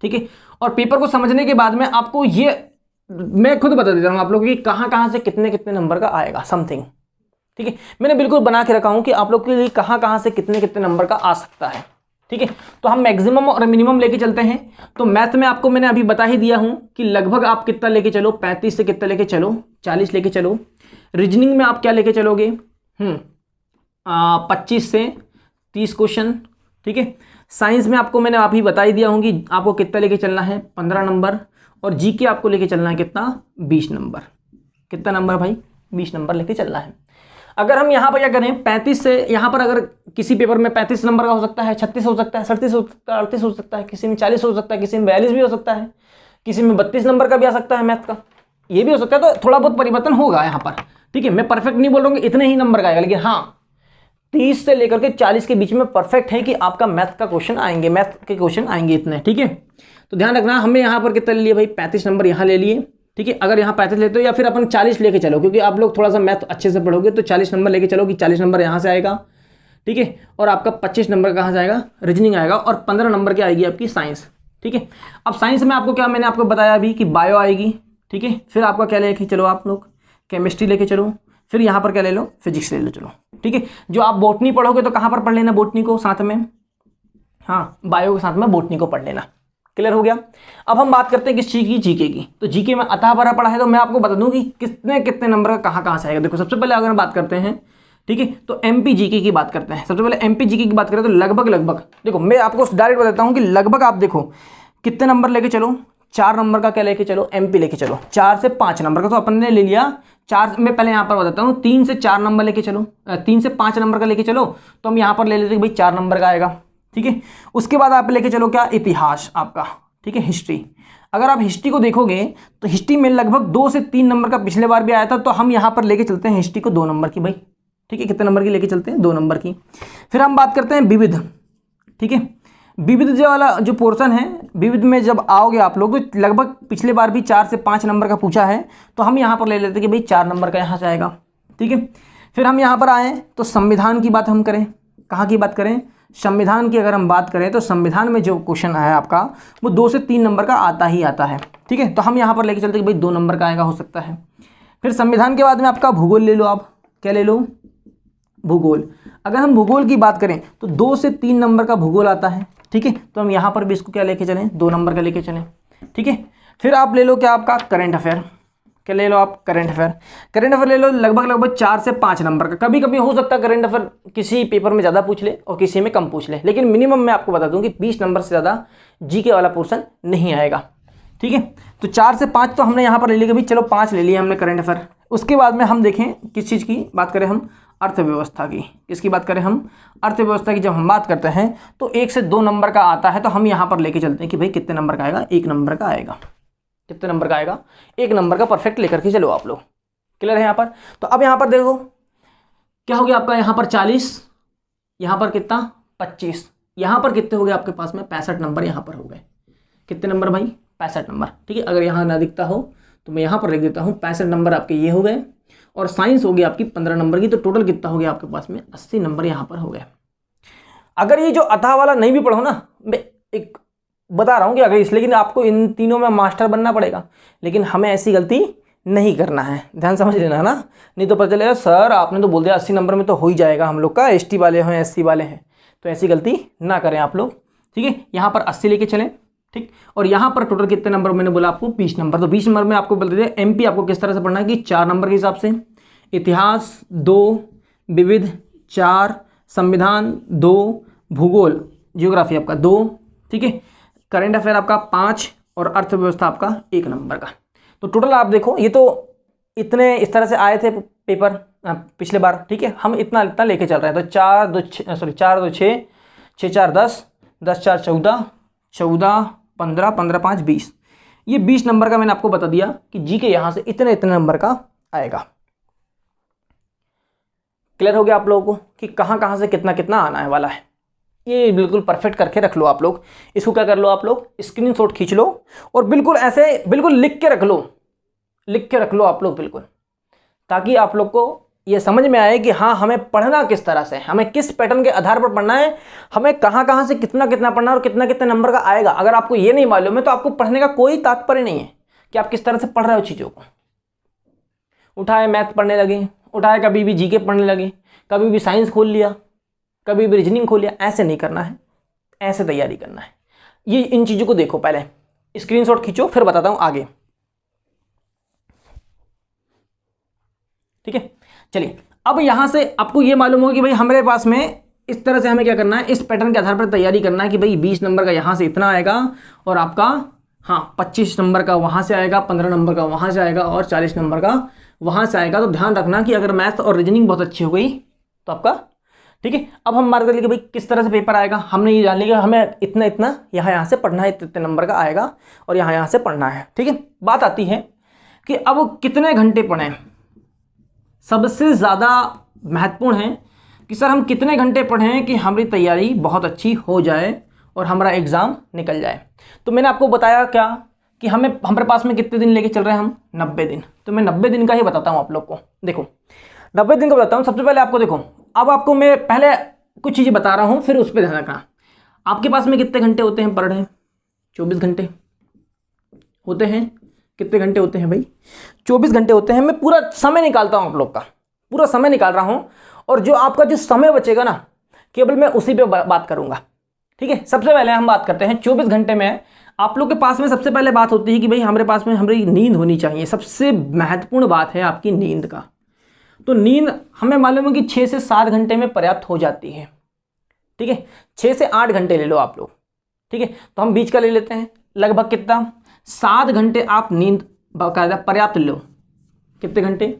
ठीक है। और पेपर को समझने के बाद में आपको ये मैं खुद बता देता हूँ आप लोगों की कहाँ से कितने कितने नंबर का आएगा समथिंग, ठीक है। मैंने बिल्कुल बना के रखा हूँ कि आप लोग के लिए कहाँ से कितने कितने नंबर का आ सकता है, ठीक है। तो हम मैक्सिमम और मिनिमम लेके चलते हैं। तो मैथ में आपको मैंने अभी बता ही दिया हूँ कि लगभग आप कितना लेके चलो, 35 से कितना लेके चलो, 40 लेके चलो। रीजनिंग में आप क्या लेके चलोगे, 25 से 30 क्वेश्चन, ठीक है। साइंस में आपको मैंने आप ही बता ही दिया हूँ कि आपको कितना लेके चलना है, 15 नंबर। और जीके आपको लेके चलना है कितना, 20 नंबर। कितना नंबर भाई, 20 नंबर लेके चलना है। अगर हम यहाँ पर क्या करें, 35 से यहाँ पर अगर किसी पेपर में 35 नंबर का हो सकता है, 36 हो सकता है, 37 हो सकता है, 38 हो सकता है, किसी में 40 हो सकता है, किसी में 42 भी हो सकता है, किसी में 32 नंबर का भी आ सकता है मैथ का, ये भी हो सकता है। तो थोड़ा बहुत परिवर्तन होगा यहाँ पर, ठीक है। मैं परफेक्ट नहीं बोल रहा हूँ कि इतने ही नंबर का आएगा, लेकिन हाँ 30 से लेकर के 40 के बीच में परफेक्ट है कि आपका मैथ का क्वेश्चन आएंगे, मैथ के क्वेश्चन आएंगे इतने, ठीक है। तो ध्यान रखना, हमने यहाँ पर कितना ले लिए भाई, 35 नंबर यहाँ ले लिए, ठीक है। अगर यहाँ 35 लेते हो या फिर अपन 40 लेके चलो, क्योंकि आप लोग थोड़ा सा मैथ अच्छे से पढ़ोगे, तो 40 नंबर लेके चलो कि 40 नंबर यहाँ से आएगा, ठीक है। और आपका 25 नंबर कहाँ से आएगा, रीजनिंग आएगा, और 15 नंबर की आएगी आपकी साइंस, ठीक है। अब साइंस में आपको क्या मैंने आपको बताया अभी कि बायो आएगी, ठीक है। फिर आपका क्या लेके चलो, आप लोग केमिस्ट्री लेके चलो, फिर यहाँ पर क्या ले लो, फिजिक्स ले लो, चलो, ठीक है। जो आप बॉटनी पढ़ोगे तो कहाँ पर पढ़ लेना, बॉटनी को साथ में, हाँ बायो के साथ में बॉटनी को पढ़ लेना। क्लियर हो गया। अब हम बात करते हैं किस चीज़ की, जीके की। तो जीके में अतः भरा पड़ा है, तो मैं आपको बता दूं कि कितने कितने नंबर का कहाँ से आएगा। देखो सबसे पहले अगर हम बात करते हैं, ठीक है, तो एमपी जीके की बात करते हैं। सबसे पहले एमपी जीके की बात करें तो लगभग देखो मैं आपको डायरेक्ट बताता हूँ कि लगभग आप देखो कितने नंबर लेके चलो, 4 नंबर का क्या लेके चलो, एमपी लेके चलो। 4 से 5 नंबर का तो अपन ने ले लिया, 4 में पहले यहाँ पर बताता हूँ, 3 से 4 नंबर लेके चलो, 3 से 5 नंबर का लेके चलो, तो हम यहाँ पर ले लेते हैं भाई 4 नंबर का आएगा, ठीक है। उसके बाद आप लेके चलो क्या, इतिहास आपका, ठीक है, हिस्ट्री। अगर आप हिस्ट्री को देखोगे तो हिस्ट्री में लगभग 2 से 3 नंबर का पिछले बार भी आया था, तो हम यहाँ पर लेके चलते हैं हिस्ट्री को 2 नंबर की भाई, ठीक है। कितने नंबर की लेके चलते हैं, 2 नंबर की। फिर हम बात करते हैं विविध, ठीक है। विविध जो वाला जो पोर्शन है, विविध में जब आओगे आप लोग तो लगभग पिछले बार भी 4 से 5 नंबर का पूछा है, तो हम यहाँ पर ले लेते हैं कि भाई 4 नंबर का यहाँ से आएगा, ठीक है। फिर हम यहाँ पर आए तो संविधान की बात हम करें, कहाँ की बात करें, संविधान की अगर हम बात करें तो संविधान में जो क्वेश्चन है आपका वो 2 से 3 नंबर का आता ही आता है। ठीक है, तो हम यहाँ पर लेके चलते हैं कि भाई 2 नंबर का आएगा, हो सकता है। फिर संविधान के बाद में आपका भूगोल ले लो, आप क्या ले लो, भूगोल। अगर हम भूगोल की बात करें तो 2 से 3 नंबर का भूगोल आता है। ठीक है, तो हम यहाँ पर भी इसको क्या लेके चलें, 2 नंबर का लेके चलें। ठीक है, फिर आप ले लो क्या, आपका करंट अफेयर, क्या ले लो आप, करंट अफेयर। करंट अफेयर ले लो लगभग 4 से 5 नंबर का। कभी कभी हो सकता है करंट अफेयर किसी पेपर में ज़्यादा पूछ ले और किसी में कम पूछ ले, लेकिन मिनिमम मैं आपको बता दूं कि 20 नंबर से ज़्यादा जीके वाला पोर्शन नहीं आएगा। ठीक है, तो 4 से 5 तो हमने यहाँ पर ले लिया, भाई चलो 5 ले लिया हमने करंट अफेयर। उसके बाद में हम देखें किस चीज़ की बात करें, हम अर्थव्यवस्था की। किसकी बात करें, हम अर्थव्यवस्था की। जब हम बात करते हैं तो 1 से 2 नंबर का आता है, तो हम यहाँ पर लेके चलते हैं कि भाई कितने नंबर का आएगा, 1 नंबर का आएगा। कितने नंबर का आएगा, 1 नंबर का परफेक्ट लेकर के चलो आप लोग। क्लियर है यहाँ पर। तो अब यहाँ पर देखो क्या हो गया आपका, यहाँ पर 40, यहाँ पर कितना 25, यहाँ पर कितने हो गए आपके पास में 65 नंबर यहाँ पर हो गए। कितने नंबर भाई, 65 नंबर। ठीक है, अगर यहाँ ना दिखता हो तो मैं यहाँ पर लिख देता हूँ, 65 नंबर आपके ये हो गए। और साइंस हो गई आपकी 15 नंबर की, तो टोटल कितना हो गया आपके पास में 80 नंबर यहाँ पर हो गए। अगर ये जो अथाह वाला नहीं भी पढ़ो ना, मैं एक बता रहा हूँ कि अगर इसलिए कि आपको इन तीनों में मास्टर बनना पड़ेगा, लेकिन हमें ऐसी गलती नहीं करना है, ध्यान समझ लेना ना। नहीं तो पता चलेगा सर आपने तो बोल दिया 80 नंबर में तो हो ही जाएगा हम लोग का, एसटी वाले हैं, एससी वाले हैं, तो ऐसी गलती ना करें आप लोग। ठीक है, यहाँ पर 80 लेके चलें। ठीक, और यहाँ पर टोटल कितने नंबर मैंने बोला आपको, 20 नंबर। तो 20 नंबर में आपको बोल देते एमपी आपको किस तरह से पढ़ना है कि 4 नंबर के हिसाब से, इतिहास 2, विविध 4, संविधान 2, भूगोल ज्योग्राफी आपका 2, ठीक है, करंट अफेयर आपका 5 और अर्थव्यवस्था आपका 1 नंबर का। तो टोटल आप देखो ये तो इतने इस तरह से आए थे पेपर पिछले बार। ठीक है, हम इतना लेके चल रहे हैं। तो 4 2 6, 6 4 10, 10 4 14, 14 15, 15 5 20। ये 20 नंबर का मैंने आपको बता दिया कि जी के यहाँ से इतने इतने नंबर का आएगा। क्लियर हो गया आप लोगों को कि कहाँ कहाँ से कितना कितना आना है वाला है। ये बिल्कुल परफेक्ट करके रख लो आप लोग। इसको क्या कर लो आप लोग, स्क्रीनशॉट खींच लो और बिल्कुल ऐसे बिल्कुल लिख के रख लो आप लोग बिल्कुल, ताकि आप लोग को ये समझ में आए कि हाँ हमें पढ़ना किस तरह से, हमें किस पैटर्न के आधार पर पढ़ना है, हमें कहाँ कहाँ से कितना कितना पढ़ना है और कितना कितने नंबर का आएगा। अगर आपको ये नहीं मालूम है तो आपको पढ़ने का कोई तात्पर्य नहीं है कि आप किस तरह से पढ़ रहे हो चीज़ों को। उठाए मैथ पढ़ने लगे, उठाए कभी भी जीके पढ़ने लगे, कभी भी साइंस खोल लिया, कभी भी रीजनिंग खोल लिया। ऐसे नहीं करना है, ऐसे तैयारी करना है। ये इन चीज़ों को देखो, पहले स्क्रीनशॉट खींचो फिर बताता हूँ आगे। ठीक है, चलिए अब यहाँ से आपको ये मालूम होगा कि भाई हमारे पास में इस तरह से हमें क्या करना है, इस पैटर्न के आधार पर तैयारी करना है कि भाई 20 नंबर का यहाँ से इतना आएगा और आपका 25 नंबर का वहाँ से आएगा, 15 नंबर का वहाँ से आएगा और 40 नंबर का वहाँ से आएगा। तो ध्यान रखना कि अगर मैथ और रीजनिंग बहुत अच्छी हो गई तो आपका ठीक है। अब हम बात कर लेंगे भाई किस तरह से पेपर आएगा। हमने ये जान लिया हमें इतना इतना यहाँ से पढ़ना है, इतने नंबर का आएगा और यहाँ से पढ़ना है। ठीक है, बात आती है कि अब कितने घंटे पढ़ें। सबसे ज़्यादा महत्वपूर्ण है कि सर हम कितने घंटे पढ़ें कि हमारी तैयारी बहुत अच्छी हो जाए और हमारा एग्ज़ाम निकल जाए। तो मैंने आपको बताया क्या कि हमारे पास में कितने दिन लेके चल रहे हैं हम, 90 दिन। तो मैं 90 दिन का ही बताता हूँ आप लोग को। देखो 90 दिन का बताता हूँ। सबसे पहले आपको देखो, अब आपको मैं पहले कुछ चीज़ें बता रहा हूँ फिर उस पर ध्यान रखना। आपके पास में कितने घंटे होते हैं पर डे? 24 घंटे होते हैं। कितने घंटे होते हैं भाई? 24 घंटे होते हैं। मैं पूरा समय निकालता हूँ, आप लोग का पूरा समय निकाल रहा हूँ और जो आपका जो समय बचेगा ना केवल मैं उसी पे बात करूँगा। ठीक है, सबसे पहले हम बात करते हैं 24 घंटे में आप लोग के पास में सबसे पहले बात होती है कि भाई हमारे पास में हमारी नींद होनी चाहिए। सबसे महत्वपूर्ण बात है आपकी नींद का। तो नींद हमें मालूम है कि 6 से 7 घंटे में पर्याप्त हो जाती है। ठीक है, 6 से 8 घंटे ले लो आप लोग। ठीक है, तो हम बीच का ले लेते हैं लगभग कितना, 7 घंटे आप नींद बाकायदा पर्याप्त लो। कितने घंटे?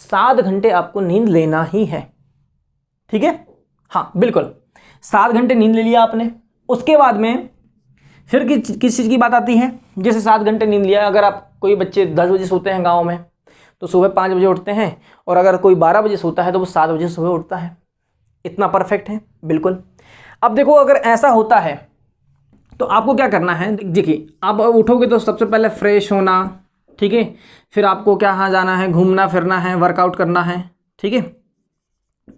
7 घंटे आपको नींद लेना ही है। ठीक है, हाँ बिल्कुल 7 घंटे नींद ले लिया आपने। उसके बाद में फिर किस चीज़ की बात आती है, जैसे 7 घंटे नींद लिया। अगर आप कोई बच्चे 10 बजे सोते हैं गाँव में तो सुबह 5 बजे उठते हैं और अगर कोई 12 बजे सोता है तो वो 7 बजे सुबह उठता है। इतना परफेक्ट है बिल्कुल। अब देखो अगर ऐसा होता है तो आपको क्या करना है, देखिए आप उठोगे तो सबसे पहले फ्रेश होना। ठीक है, फिर आपको क्या जाना है, घूमना फिरना है, वर्कआउट करना है। ठीक है,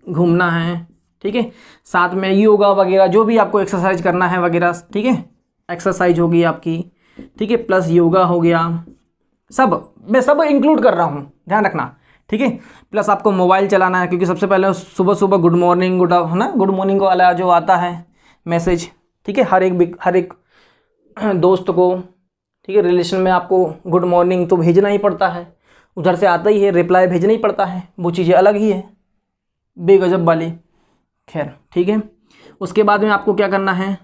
घूमना है, ठीक है, साथ में योगा वगैरह जो भी आपको एक्सरसाइज करना है वगैरह, ठीक है, एक्सरसाइज होगी आपकी, ठीक है, प्लस योगा हो गया, सब मैं सब इंक्लूड कर रहा हूँ, ध्यान रखना, ठीक है। प्लस आपको मोबाइल चलाना है, क्योंकि सबसे पहले सुबह सुबह गुड मॉर्निंग है ना, गुड मॉर्निंग वाला जो आता है मैसेज, ठीक है, हर एक दोस्त को, ठीक है, रिलेशन में आपको गुड मॉर्निंग तो भेजना ही पड़ता है, उधर से आता ही है, रिप्लाई भेजना ही पड़ता है, वो चीज़ें अलग ही है, बेगजब वाली, खैर ठीक है। उसके बाद में आपको क्या करना है,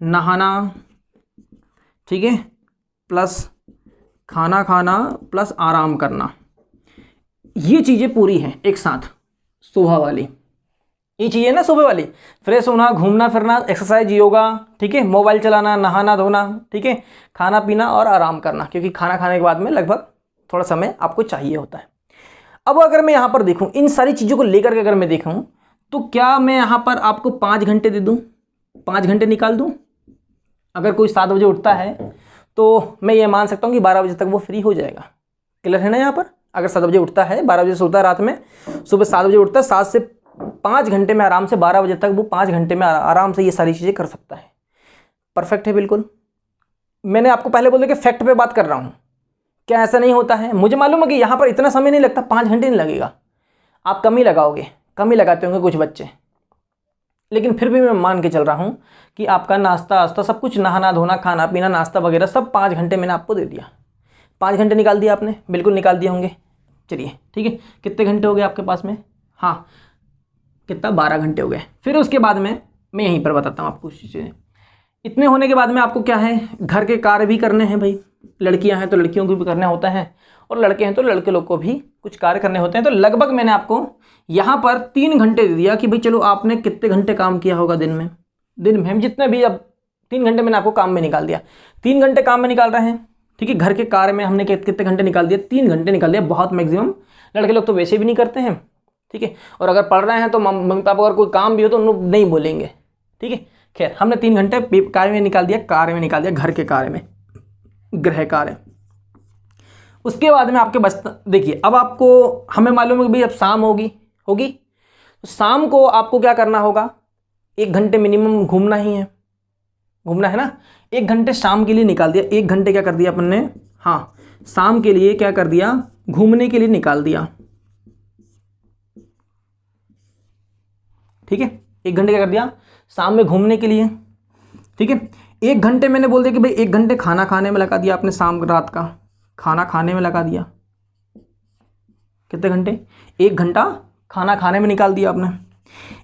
नहाना, ठीक है, प्लस खाना खाना, प्लस आराम करना, ये चीज़ें पूरी हैं एक साथ, सुबह वाली ये चीज़ें ना, सुबह वाली फ्रेश होना, घूमना फिरना, एक्सरसाइज, योगा, ठीक है, मोबाइल चलाना, नहाना धोना, ठीक है, खाना पीना और आराम करना, क्योंकि खाना खाने के बाद में लगभग थोड़ा समय आपको चाहिए होता है। अब अगर मैं यहाँ पर देखूँ, इन सारी चीज़ों को लेकर के अगर मैं देखूँ, तो क्या मैं यहाँ पर आपको 5 घंटे दे दूँ, 5 घंटे निकाल दूँ? अगर कोई 7 बजे उठता है तो मैं ये मान सकता हूँ कि 12 बजे तक वो फ्री हो जाएगा। क्लियर है ना? यहाँ पर अगर 7 बजे उठता है, 12 बजे सोता है रात में, सुबह 7 बजे उठता है, 7 से 5 घंटे में आराम से 12 बजे तक वो 5 घंटे में आराम से ये सारी चीज़ें कर सकता है। परफेक्ट है बिल्कुल। मैंने आपको पहले बोला कि फैक्ट पे बात कर रहा हूँ, क्या ऐसा नहीं होता है? मुझे मालूम है कि यहाँ पर इतना समय नहीं लगता, 5 घंटे नहीं लगेगा, आप कम ही लगाओगे, कम ही लगाते होंगे कुछ बच्चे, लेकिन फिर भी मैं मान के चल रहा हूँ कि आपका नाश्ता वास्ता सब कुछ, नहाना धोना, खाना पीना, नाश्ता वगैरह सब 5 घंटे मैंने आपको दे दिया। 5 घंटे निकाल दिया आपने? बिल्कुल निकाल दिए होंगे। चलिए ठीक है, कितने घंटे हो गए आपके पास में? हाँ, कितना? 12 घंटे हो गए। फिर उसके बाद में मैं यहीं पर बताता हूँ आपको चीज़ें। इतने होने के बाद में आपको क्या है, घर के कार्य भी करने हैं भाई। लड़कियां हैं तो लड़कियों को भी करना होता है, और लड़के हैं तो लड़के लोग को भी कुछ कार्य करने होते हैं। तो लगभग मैंने आपको यहाँ पर 3 घंटे दे दिया कि भाई चलो आपने कितने घंटे काम किया होगा दिन में। दिन में हम जितने भी, अब 3 घंटे मैंने आपको काम में निकाल दिया। 3 घंटे काम में निकाल रहे हैं, ठीक है। घर के कार्य में हमने कितने घंटे निकाल दिया? 3 घंटे निकाल दिया, बहुत मैक्सिमम। लड़के लोग तो वैसे भी नहीं करते हैं, ठीक है। और अगर पढ़ रहे हैं तो मम्मी पापा अगर कोई काम भी हो तो उन लोग नहीं बोलेंगे, ठीक है। खैर, हमने 3 घंटे कार्य में निकाल दिया, कार्य में निकाल दिया, घर के कार्य में, गृह कार्य। उसके बाद में आपके बचता, देखिए अब आपको, हमें मालूम है कि भाई अब शाम होगी तो शाम को आपको क्या करना होगा? 1 घंटे मिनिमम घूमना ही है, घूमना है ना। 1 घंटे शाम के लिए निकाल दिया। 1 घंटे क्या कर दिया अपन ने? हाँ, शाम के लिए क्या कर दिया? घूमने के लिए निकाल दिया, ठीक है। 1 घंटे क्या कर दिया? शाम में घूमने के लिए, ठीक है। 1 घंटे मैंने बोल दिया कि भाई 1 घंटे खाना खाने में लगा दिया आपने, शाम रात का खाना खाने में लगा दिया। कितने घंटे? 1 घंटा खाना खाने में निकाल दिया आपने।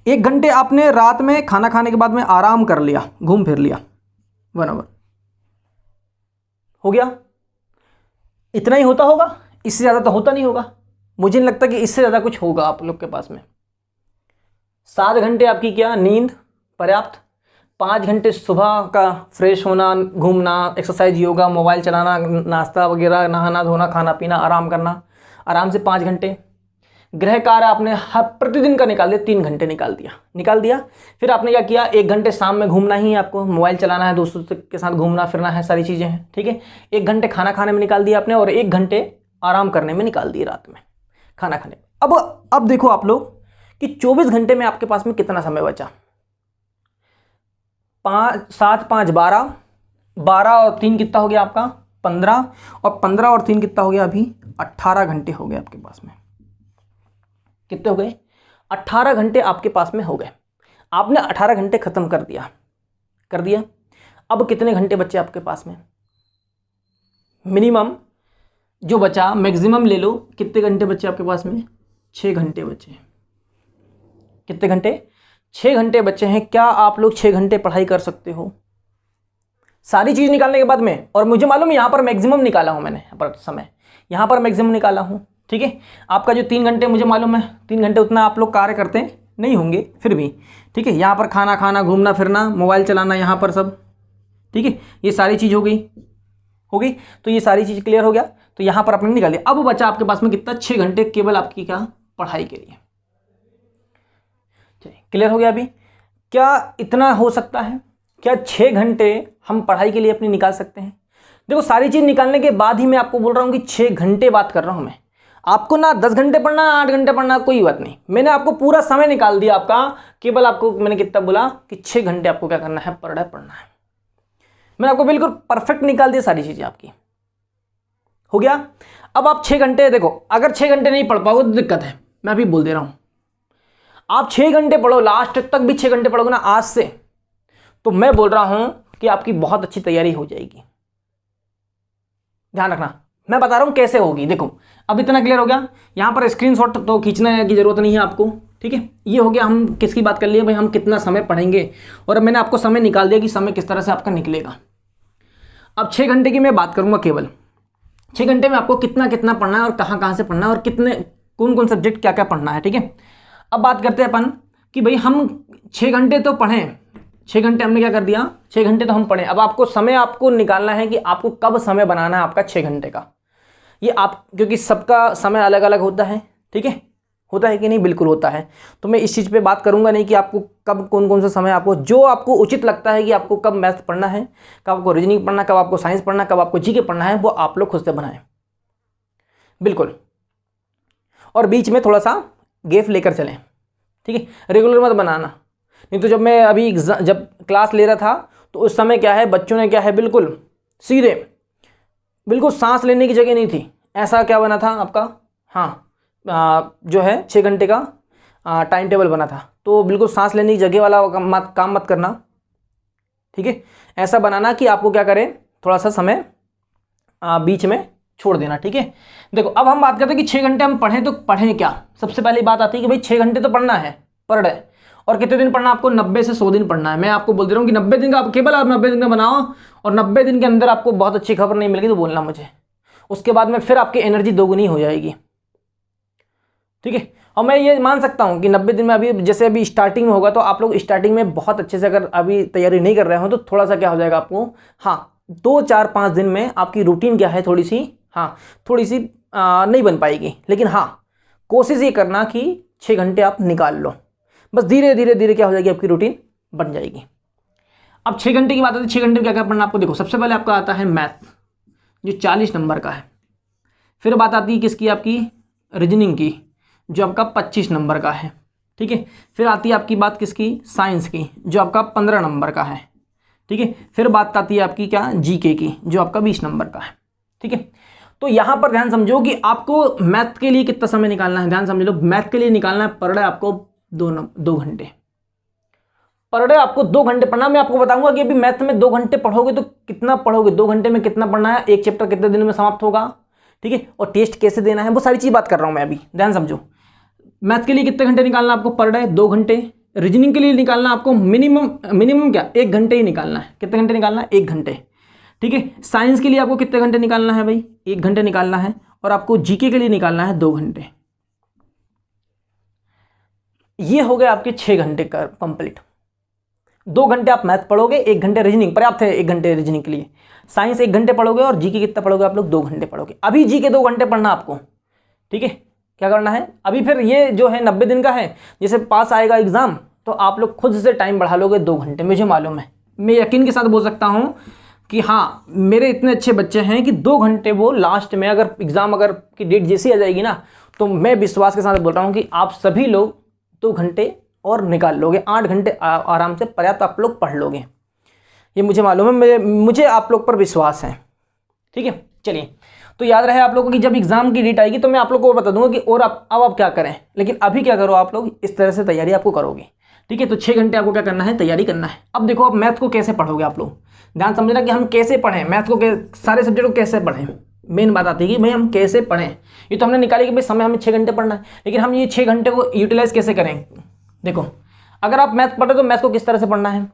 1 घंटे आपने रात में खाना खाने के बाद में आराम कर लिया, घूम फिर लिया, 1 आवर हो गया। इतना ही होता होगा, इससे ज़्यादा तो होता नहीं होगा। मुझे नहीं लगता कि इससे ज़्यादा कुछ होगा आप लोग के पास में। 7 घंटे आपकी क्या नींद पर्याप्त, 5 घंटे सुबह का फ्रेश होना, घूमना, एक्सरसाइज, योगा, मोबाइल चलाना, नाश्ता वगैरह, नहाना धोना, खाना पीना, आराम करना, आराम से 5 घंटे। गृह कार्य आपने हर प्रतिदिन का निकाल दिया, 3 घंटे निकाल दिया। फिर आपने क्या किया? 1 घंटे शाम में घूमना ही है आपको, मोबाइल चलाना है, दोस्तों के साथ घूमना फिरना है, सारी चीज़ें हैं, ठीक है। 1 घंटे खाना खाने में निकाल दिया आपने, और 1 घंटे आराम करने में निकाल दिए रात में, खाना खाने में। अब देखो आप लोग कि 24 घंटे में आपके पास में कितना समय बचा? 7, 5, 12, 12 और 3 कितना हो गया आपका? 15, और 15 और 3 कितना हो गया? अभी 18 घंटे हो गए आपके पास में। कितने हो गए? 18 घंटे आपके पास में हो गए। आपने 18 घंटे खत्म कर दिया। अब कितने घंटे बचे आपके पास में? मिनिमम जो बचा, मैक्सिमम ले लो, कितने घंटे बचे आपके पास में? 6 घंटे बचे। कितने घंटे? 6 घंटे बचे हैं। क्या आप लोग 6 घंटे पढ़ाई कर सकते हो सारी चीज़ निकालने के बाद में? और मुझे मालूम है यहाँ पर मैक्सिमम निकाला हूँ मैंने, यहाँ पर समय, यहाँ पर मैक्सिमम निकाला हूँ, ठीक है। आपका जो 3 घंटे, मुझे मालूम है 3 घंटे उतना आप लोग कार्य करते नहीं होंगे, फिर भी ठीक है। यहाँ पर खाना खाना, घूमना फिरना, मोबाइल चलाना, यहाँ पर सब, ठीक है। ये सारी चीज़ हो गई। तो ये सारी चीज़ क्लियर हो गया। तो यहाँ पर आपने निकाल दिया। अब बचा आपके पास में कितना? 6 घंटे केवल आपकी क्या? पढ़ाई के लिए। चलिए, क्लियर हो गया। अभी क्या इतना हो सकता है? क्या 6 घंटे हम पढ़ाई के लिए अपनी निकाल सकते हैं? देखो, सारी चीज़ निकालने के बाद ही मैं आपको बोल रहा हूँ कि 6 घंटे बात कर रहा हूँ मैं। आपको ना 10 घंटे पढ़ना, 8 घंटे पढ़ना, कोई बात नहीं, मैंने आपको पूरा समय निकाल दिया आपका। केवल आपको मैंने कितना बोला कि 6 घंटे आपको क्या करना है, पर डे पढ़ना है। मैंने आपको बिल्कुल परफेक्ट निकाल दिया सारी चीज़ें आपकी। हो गया। अब आप 6 घंटे देखो, अगर 6 घंटे नहीं पढ़ पाओगे तो दिक्कत है, मैं अभी बोल दे रहा हूँ। आप 6 घंटे पढ़ो, लास्ट तक भी 6 घंटे पढ़ोगे ना आज से, तो मैं बोल रहा हूँ कि आपकी बहुत अच्छी तैयारी हो जाएगी। ध्यान रखना, मैं बता रहा हूँ कैसे होगी। देखो अब इतना क्लियर हो गया। यहाँ पर स्क्रीनशॉट तो खींचने की जरूरत नहीं है आपको, ठीक है। ये हो गया, हम किसकी बात कर लिए भाई, हम कितना समय पढ़ेंगे, और अब मैंने आपको समय निकाल दिया कि समय किस तरह से आपका निकलेगा। अब 6 घंटे की मैं बात करूँगा केवल। 6 घंटे में आपको कितना कितना पढ़ना है और कहाँ कहाँ से पढ़ना है और कितने कौन कौन सब्जेक्ट क्या क्या पढ़ना है, ठीक है। अब बात करते हैं अपन कि भाई हम 6 घंटे तो पढ़ें, 6 घंटे हमने क्या कर दिया, 6 घंटे तो हम पढ़ें। अब आपको समय आपको निकालना है कि आपको कब समय बनाना है आपका 6 घंटे का। ये आप, क्योंकि सबका समय अलग अलग होता है, ठीक है, होता है कि नहीं, बिल्कुल होता है। तो मैं इस चीज़ पे बात करूंगा नहीं कि आपको कब कौन कौन सा समय, आपको जो आपको उचित लगता है कि आपको कब मैथ पढ़ना है, कब आपको रीजनिंग पढ़ना, कब आपको साइंस पढ़ना, कब आपको जीके पढ़ना है, वो आप लोग खुद से बनाएं, बिल्कुल। और बीच में थोड़ा सा गैप लेकर चलें, ठीक है, रेगुलर मत बनाना। नहीं तो जब मैं अभी जब क्लास ले रहा था तो उस समय क्या है, बच्चों ने क्या है, बिल्कुल सीधे, बिल्कुल सांस लेने की जगह नहीं थी, ऐसा क्या बना था आपका, हाँ जो है 6 घंटे का टाइम टेबल बना था। तो बिल्कुल सांस लेने की जगह वाला काम मत करना, ठीक है। ऐसा बनाना कि आपको क्या करें, थोड़ा सा समय बीच में छोड़ देना, ठीक है। देखो अब हम बात करते हैं कि 6 घंटे हम पढ़ें तो पढ़ें क्या। सबसे पहली बात आती है कि भाई 6 घंटे तो पढ़ना है पर डे, और कितने दिन पढ़ना, आपको 90 से 100 दिन पढ़ना है। मैं आपको बोल दे रहा हूँ कि 90 दिन का आप केवल आप 90 दिन का बनाओ, और 90 दिन के अंदर आपको बहुत अच्छी खबर नहीं मिलेगी तो बोलना मुझे, उसके बाद में फिर आपकी एनर्जी दोगुनी हो जाएगी, ठीक है। और मैं ये मान सकता हूँ कि 90 दिन में, अभी जैसे अभी स्टार्टिंग में होगा तो आप लोग स्टार्टिंग में बहुत अच्छे से अगर अभी तैयारी नहीं कर रहे हो तो थोड़ा सा क्या हो जाएगा आपको, हाँ 2-4-5 दिन में आपकी रूटीन क्या है, थोड़ी सी, हाँ थोड़ी सी नहीं बन पाएगी। लेकिन हाँ कोशिश ये करना कि 6 घंटे आप निकाल लो, बस धीरे धीरे धीरे क्या हो जाएगी, आपकी रूटीन बन जाएगी। अब 6 घंटे की बात आती है, 6 घंटे में क्या क्या पढ़ना आपको। देखो सबसे पहले आपका आता है मैथ, जो 40 नंबर का है। फिर बात आती है किसकी, आपकी रीजनिंग की, जो आपका 25 नंबर का है, ठीक है। फिर आती है आपकी बात किसकी, साइंस की, जो आपका 15 नंबर का है, ठीक है। फिर बात आती है आपकी क्या, जीके की, जो आपका 20 नंबर का है, ठीक है। तो यहाँ पर ध्यान समझो कि आपको मैथ के लिए कितना समय निकालना है। ध्यान समझ लो, मैथ के लिए निकालना है पर डे आपको 2 घंटे पर डे, आपको 2 घंटे पढ़ना। मैं आपको बताऊंगा कि अभी मैथ में 2 घंटे पढ़ोगे तो कितना पढ़ोगे, 2 घंटे में कितना पढ़ना है, एक चैप्टर कितने दिन में समाप्त होगा, ठीक है, और टेस्ट कैसे देना है, वो सारी चीज़ बात कर रहा हूँ मैं अभी। ध्यान समझो, मैथ के लिए कितने घंटे निकालना आपको पर डे, 2 घंटे। रीजनिंग के लिए निकालना आपको मिनिमम क्या, 1 घंटे ही निकालना है। कितने घंटे निकालना है, 1 घंटे, ठीक है। साइंस के लिए आपको कितने घंटे निकालना है भाई, 1 घंटे निकालना है। और आपको जीके के लिए निकालना है 2 घंटे। ये हो गए आपके 6 घंटे का कंप्लीट। 2 घंटे आप मैथ पढ़ोगे, 1 घंटे रीजनिंग, पर्याप्त है 1 घंटे रीजनिंग के लिए। साइंस 1 घंटे पढ़ोगे और जीके कितना पढ़ोगे आप लोग, 2 घंटे पढ़ोगे। अभी जीके 2 घंटे पढ़ना आपको, ठीक है। क्या करना है अभी, फिर ये जो है 90 दिन का है, जैसे पास आएगा एग्जाम तो आप लोग खुद से टाइम बढ़ा लोगे 2 घंटे। मुझे मालूम है, मैं यकीन के साथ बोल सकता हूँ कि हाँ मेरे इतने अच्छे बच्चे हैं कि 2 घंटे वो लास्ट में, अगर एग्जाम अगर की डेट जैसी आ जाएगी ना, तो मैं विश्वास के साथ बोल रहा हूँ कि आप सभी लोग 2 घंटे और निकाल लोगे, 8 घंटे आराम से पर्याप्त आप लोग पढ़ लोगे। ये मुझे मालूम है, मुझे आप लोग पर विश्वास है, ठीक है। चलिए, तो याद रहे आप लोगों की जब एग्जाम की डेट आएगी तो मैं आप लोगों को बता दूंगा कि और अब आप क्या करें। लेकिन अभी क्या करो, आप लोग इस तरह से तैयारी आपको करोगे, ठीक है। तो 6 घंटे आपको क्या करना है, तैयारी करना है। अब देखो, अब मैथ को कैसे पढ़ोगे आप लोग, ध्यान समझना कि हम कैसे पढ़ें मैथ को, सारे सब्जेक्ट को कैसे पढ़ें। मेन बात आती है कि भाई हम कैसे पढ़ें। ये तो हमने निकाली कि भाई समय हमें 6 घंटे पढ़ना है, लेकिन हम ये 6 घंटे को यूटिलाइज कैसे करें। देखो, अगर आप मैथ पढ़े तो मैथ को किस तरह से पढ़ना है,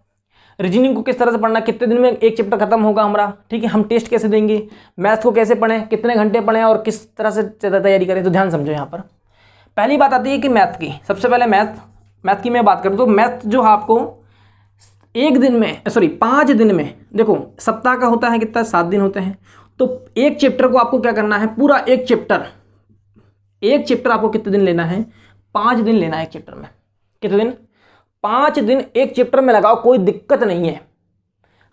रीजनिंग को किस तरह से पढ़ना है, कितने दिन में एक चैप्टर खत्म होगा हमारा, ठीक है। हम टेस्ट कैसे देंगे, मैथ को कैसे पढ़ें, कितने घंटे पढ़ें और किस तरह से तैयारी करें। तो ध्यान समझो, यहाँ पर पहली बात आती है कि मैथ की। सबसे पहले मैथ की मैं बात करूँ तो मैथ जो है आपको 5 दिन में, देखो सप्ताह का होता है कितना, 7 दिन होते हैं। तो एक चैप्टर को आपको क्या करना है, पूरा एक चैप्टर आपको कितने दिन लेना है, 5 दिन लेना है एक चैप्टर में। कितने दिन, 5 दिन एक चैप्टर में लगाओ, कोई दिक्कत नहीं है।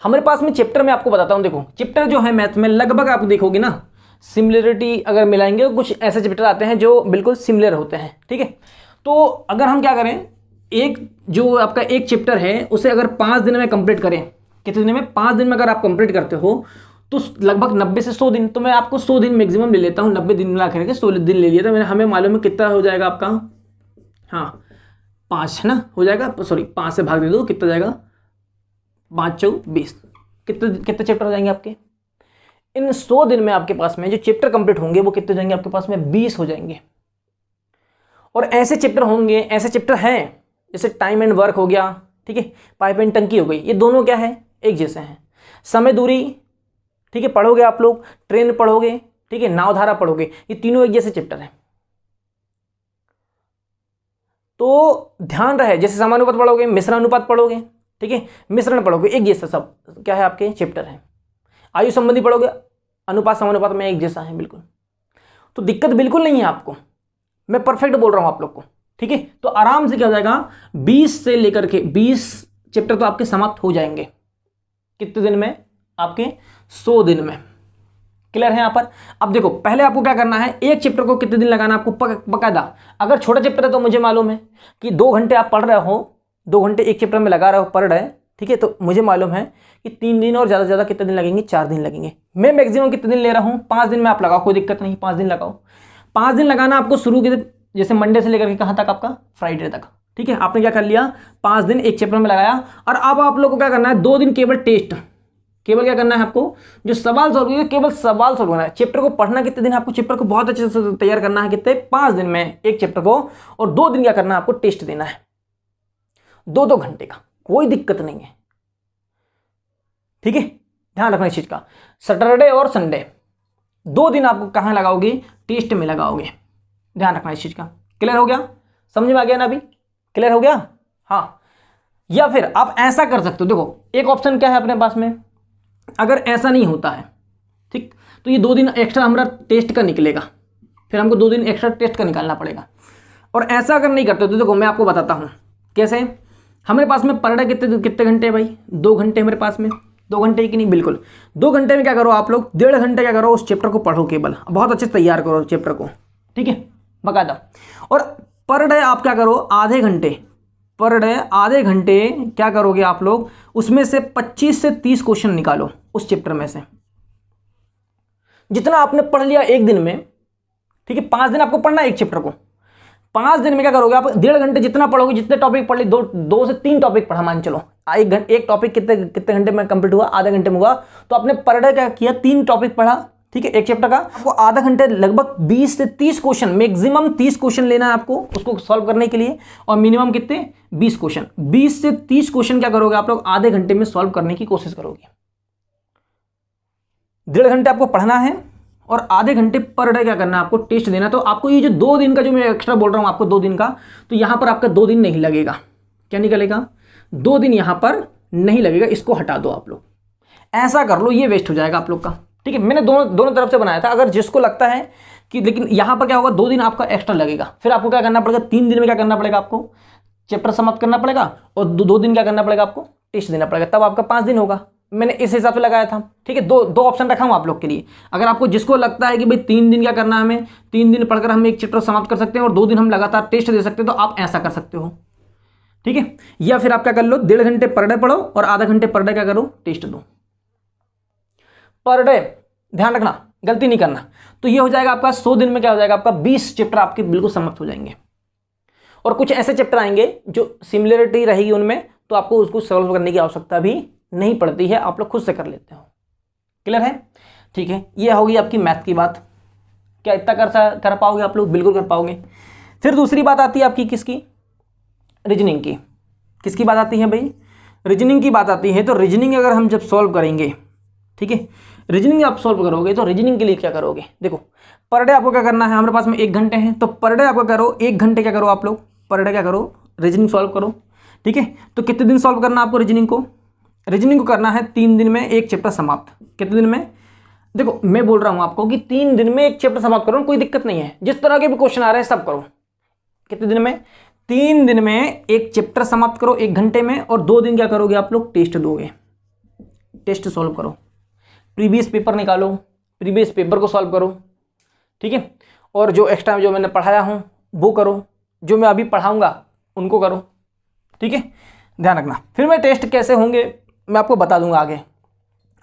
हमारे पास में चैप्टर में आपको बताता हूं, देखो चैप्टर जो है मैथ में लगभग आप देखोगे ना, सिमिलरिटी अगर मिलाएंगे तो कुछ ऐसे चैप्टर आते हैं जो बिल्कुल सिमिलर होते हैं, ठीक है। तो अगर हम क्या करें, एक जो आपका एक चैप्टर है उसे अगर 5 दिन में कंप्लीट करें, कितने दिन में, 5 दिन में अगर आप कंप्लीट करते हो तो लगभग 90 से 100 दिन, तो मैं आपको 100 दिन मैक्सिमम ले लेता हूँ, 90 दिन मिला करके 100 दिन ले लिया था मैंने। हमें मालूम है कितना हो जाएगा आपका, हाँ 5 है ना, हो जाएगा, सॉरी 5 से भाग दे दो, कितना जाएगा, 5 चौक 20, कितने कितने चैप्टर हो जाएंगे आपके इन 100 दिन में। आपके पास में जो चैप्टर कंप्लीट होंगे वो कितने हो जाएंगे आपके पास में, 20 हो जाएंगे। और ऐसे चैप्टर होंगे, ऐसे चैप्टर हैं जैसे टाइम एंड वर्क हो गया, ठीक है, पाइप एंड टंकी हो गई, ये दोनों क्या है, एक जैसे हैं। समय दूरी, ठीक है, पढ़ोगे आप लोग, ट्रेन पढ़ोगे, ठीक है, नावधारा पढ़ोगे, ये तीनों एक जैसे चैप्टर हैं। तो ध्यान रहे, जैसे समानुपात पढ़ोगे, मिश्रानुपात पढ़ोगे, ठीक है, मिश्रण पढ़ोगे, एक जैसा सब क्या है आपके चैप्टर हैं। आयु संबंधी पढ़ोगे, अनुपात समानुपात में एक जैसा है बिल्कुल। तो दिक्कत बिल्कुल नहीं है आपको, मैं परफेक्ट बोल रहा हूं आप लोग को, ठीक है। तो आराम से क्या हो जाएगा, 20 से लेकर के 20 चैप्टर तो आपके समाप्त हो जाएंगे कितने दिन में, आपके 100 दिन में। क्लियर है यहाँ पर। अब देखो, पहले आपको क्या करना है, एक चैप्टर को कितने दिन लगाना आपको बकायदा। अगर छोटा चैप्टर है तो मुझे मालूम है कि 2 घंटे आप पढ़ रहे हो, 2 घंटे एक चैप्टर में लगा रहे हो, पढ़ रहे, ठीक है, तो मुझे मालूम है कि 3 दिन और ज़्यादा से ज़्यादा कितने दिन लगेंगे, 4 दिन लगेंगे। मैं मैक्सिमम कितने दिन ले रहा हूँ, 5 दिन में आप लगाओ, कोई दिक्कत नहीं, 5 दिन लगाओ। 5 दिन लगाना आपको शुरू के, जैसे मंडे से लेकर के कहाँ तक, आपका फ्राइडे तक, ठीक है। आपने क्या कर लिया, 5 दिन एक चैप्टर में लगाया। और अब आप लोग को क्या करना है, 2 दिन केवल टेस्ट, केवल क्या करना है आपको, जो सवाल सॉल्व होंगे केवल सवाल सॉल्व करना है। चैप्टर को पढ़ना कितने दिन, आपको चैप्टर को बहुत अच्छे से तैयार करना है, कितने, 5 दिन में एक चैप्टर को। और 2 दिन क्या करना है आपको, टेस्ट देना है, 2-2 घंटे का, कोई दिक्कत नहीं है, ठीक है। ध्यान रखना इस चीज का। सैटरडे और संडे 2 दिन आपको कहाँ लगाओगे, टेस्ट में लगाओगे, ध्यान रखना इस चीज का। क्लियर हो गया, समझ में आ गया ना अभी, क्लियर हो गया, हाँ। या फिर आप ऐसा कर सकते हो, देखो एक ऑप्शन क्या है अपने पास में, अगर ऐसा नहीं होता है, ठीक, तो ये 2 दिन एक्स्ट्रा हमारा टेस्ट का निकलेगा, फिर हमको 2 दिन एक्स्ट्रा टेस्ट का निकालना पड़ेगा। और ऐसा अगर नहीं करते तो देखो मैं आपको बताता हूँ कैसे। हमारे पास में पर डे कितने कितने घंटे भाई, 2 घंटे हमारे पास में, 2 घंटे की नहीं, बिल्कुल 2 घंटे में क्या करो आप लोग, 1.5 घंटे क्या करो, उस चैप्टर को पढ़ो, केवल बहुत अच्छे से तैयार करो चैप्टर को, ठीक है, बकायदा। और पर डे आप क्या करो, आधे घंटे, पर डे आधे घंटे क्या करोगे आप लोग, उसमें से 25 से 30 क्वेश्चन निकालो उस चैप्टर में से, जितना आपने पढ़ लिया एक दिन में, ठीक है। 5 दिन आपको पढ़ना है एक चैप्टर को, 5 दिन में क्या करोगे आप, 1.5 घंटे जितना पढ़ोगे, जितने टॉपिक पढ़ ली, 2 से 3 टॉपिक पढ़ा, मान चलो एक टॉपिक कितने कितने घंटे में कंप्लीट हुआ, आधे घंटे में हुआ, तो आपने पर डे क्या किया, 3 टॉपिक पढ़ा, ठीक है, एक चैप्टर का। आपको आधा घंटे लगभग 20 से 30 क्वेश्चन, मैक्सिमम 30 क्वेश्चन लेना है आपको उसको सॉल्व करने के लिए, और मिनिमम कितने, 20 क्वेश्चन, 20 से 30 क्वेश्चन क्या करोगे आप लोग, आधे घंटे में सॉल्व करने की कोशिश करोगे। 1.5 घंटे आपको पढ़ना है और आधे घंटे पर डे क्या करना है आपको, टेस्ट देना। तो आपको ये जो 2 दिन का जो मैं एक्स्ट्रा बोल रहा हूँ आपको 2 दिन का, तो यहाँ पर आपका 2 दिन नहीं लगेगा, क्या निकलेगा, 2 दिन यहाँ पर नहीं लगेगा, इसको हटा दो आप लोग, ऐसा कर लो, ये वेस्ट हो जाएगा आप लोग का, ठीक है। मैंने दोनों तरफ से बनाया था। अगर जिसको लगता है कि, लेकिन यहाँ पर क्या होगा, 2 दिन आपका एक्स्ट्रा लगेगा, फिर आपको क्या करना पड़ेगा, 3 दिन में क्या करना पड़ेगा आपको, चैप्टर समाप्त करना पड़ेगा, और 2 दिन क्या करना पड़ेगा आपको, टेस्ट देना पड़ेगा, तब आपका 5 दिन होगा। मैंने इस हिसाब से लगाया था, ठीक है। दो ऑप्शन रखा हूँ आप लोग के लिए। अगर आपको जिसको लगता है कि भाई 3 दिन क्या करना है, हमें 3 दिन पढ़कर हम एक चैप्टर समाप्त कर सकते हैं और 2 दिन हम लगातार टेस्ट दे सकते हैं, तो आप ऐसा कर सकते हो, ठीक है। या फिर आप क्या कर लो, 1.5 घंटे पर डे पढ़ो और आधा घंटे पर डे क्या करो, टेस्ट दो पर डे। ध्यान रखना, गलती नहीं करना। तो ये हो जाएगा आपका 100 दिन में क्या हो जाएगा आपका, 20 चैप्टर आपके बिल्कुल समाप्त हो जाएंगे। और कुछ ऐसे चैप्टर आएंगे जो सिमिलरिटी रहेगी उनमें, तो आपको उसको सॉल्व करने की आवश्यकता भी नहीं पड़ती है, आप लोग खुद से कर लेते हो। क्लियर है, ठीक है। ये होगी आपकी मैथ की बात। क्या इतना कर पाओगे आप लोग, बिल्कुल कर पाओगे। फिर दूसरी बात आती है आपकी किसकी, रीजनिंग की। किसकी बात आती है भाई, रीजनिंग की बात आती है। तो रीजनिंग अगर हम जब सॉल्व करेंगे, ठीक है, रीजनिंग आप सॉल्व करोगे, तो रीजनिंग के लिए क्या करोगे, देखो पर डे आपको क्या करना है, हमारे पास में 1 घंटे हैं, तो पर डे आपको करो 1 घंटे क्या करो आप लोग, पर डे क्या करो, रीजनिंग सॉल्व करो, ठीक है। तो कितने दिन सॉल्व करना है आपको रीजनिंग को, रीजनिंग को करना है 3 दिन में एक चैप्टर समाप्त। कितने दिन में, देखो मैं बोल रहा हूँ आपको कि 3 दिन में एक चैप्टर समाप्त करो, कोई दिक्कत नहीं है, जिस तरह के भी क्वेश्चन आ रहे हैं सब करो। कितने दिन में, 3 दिन में एक चैप्टर समाप्त करो 1 घंटे में, और 2 दिन क्या करोगे आप लोग, टेस्ट दोगे, टेस्ट सॉल्व करो, प्रीवियस पेपर निकालो, प्रीवियस पेपर को सॉल्व करो, ठीक है, और जो एक्स्ट्रा जो मैंने पढ़ाया हूँ वो करो, जो मैं अभी पढ़ाऊँगा उनको करो, ठीक है, ध्यान रखना। फिर मैं टेस्ट कैसे होंगे मैं आपको बता दूंगा आगे,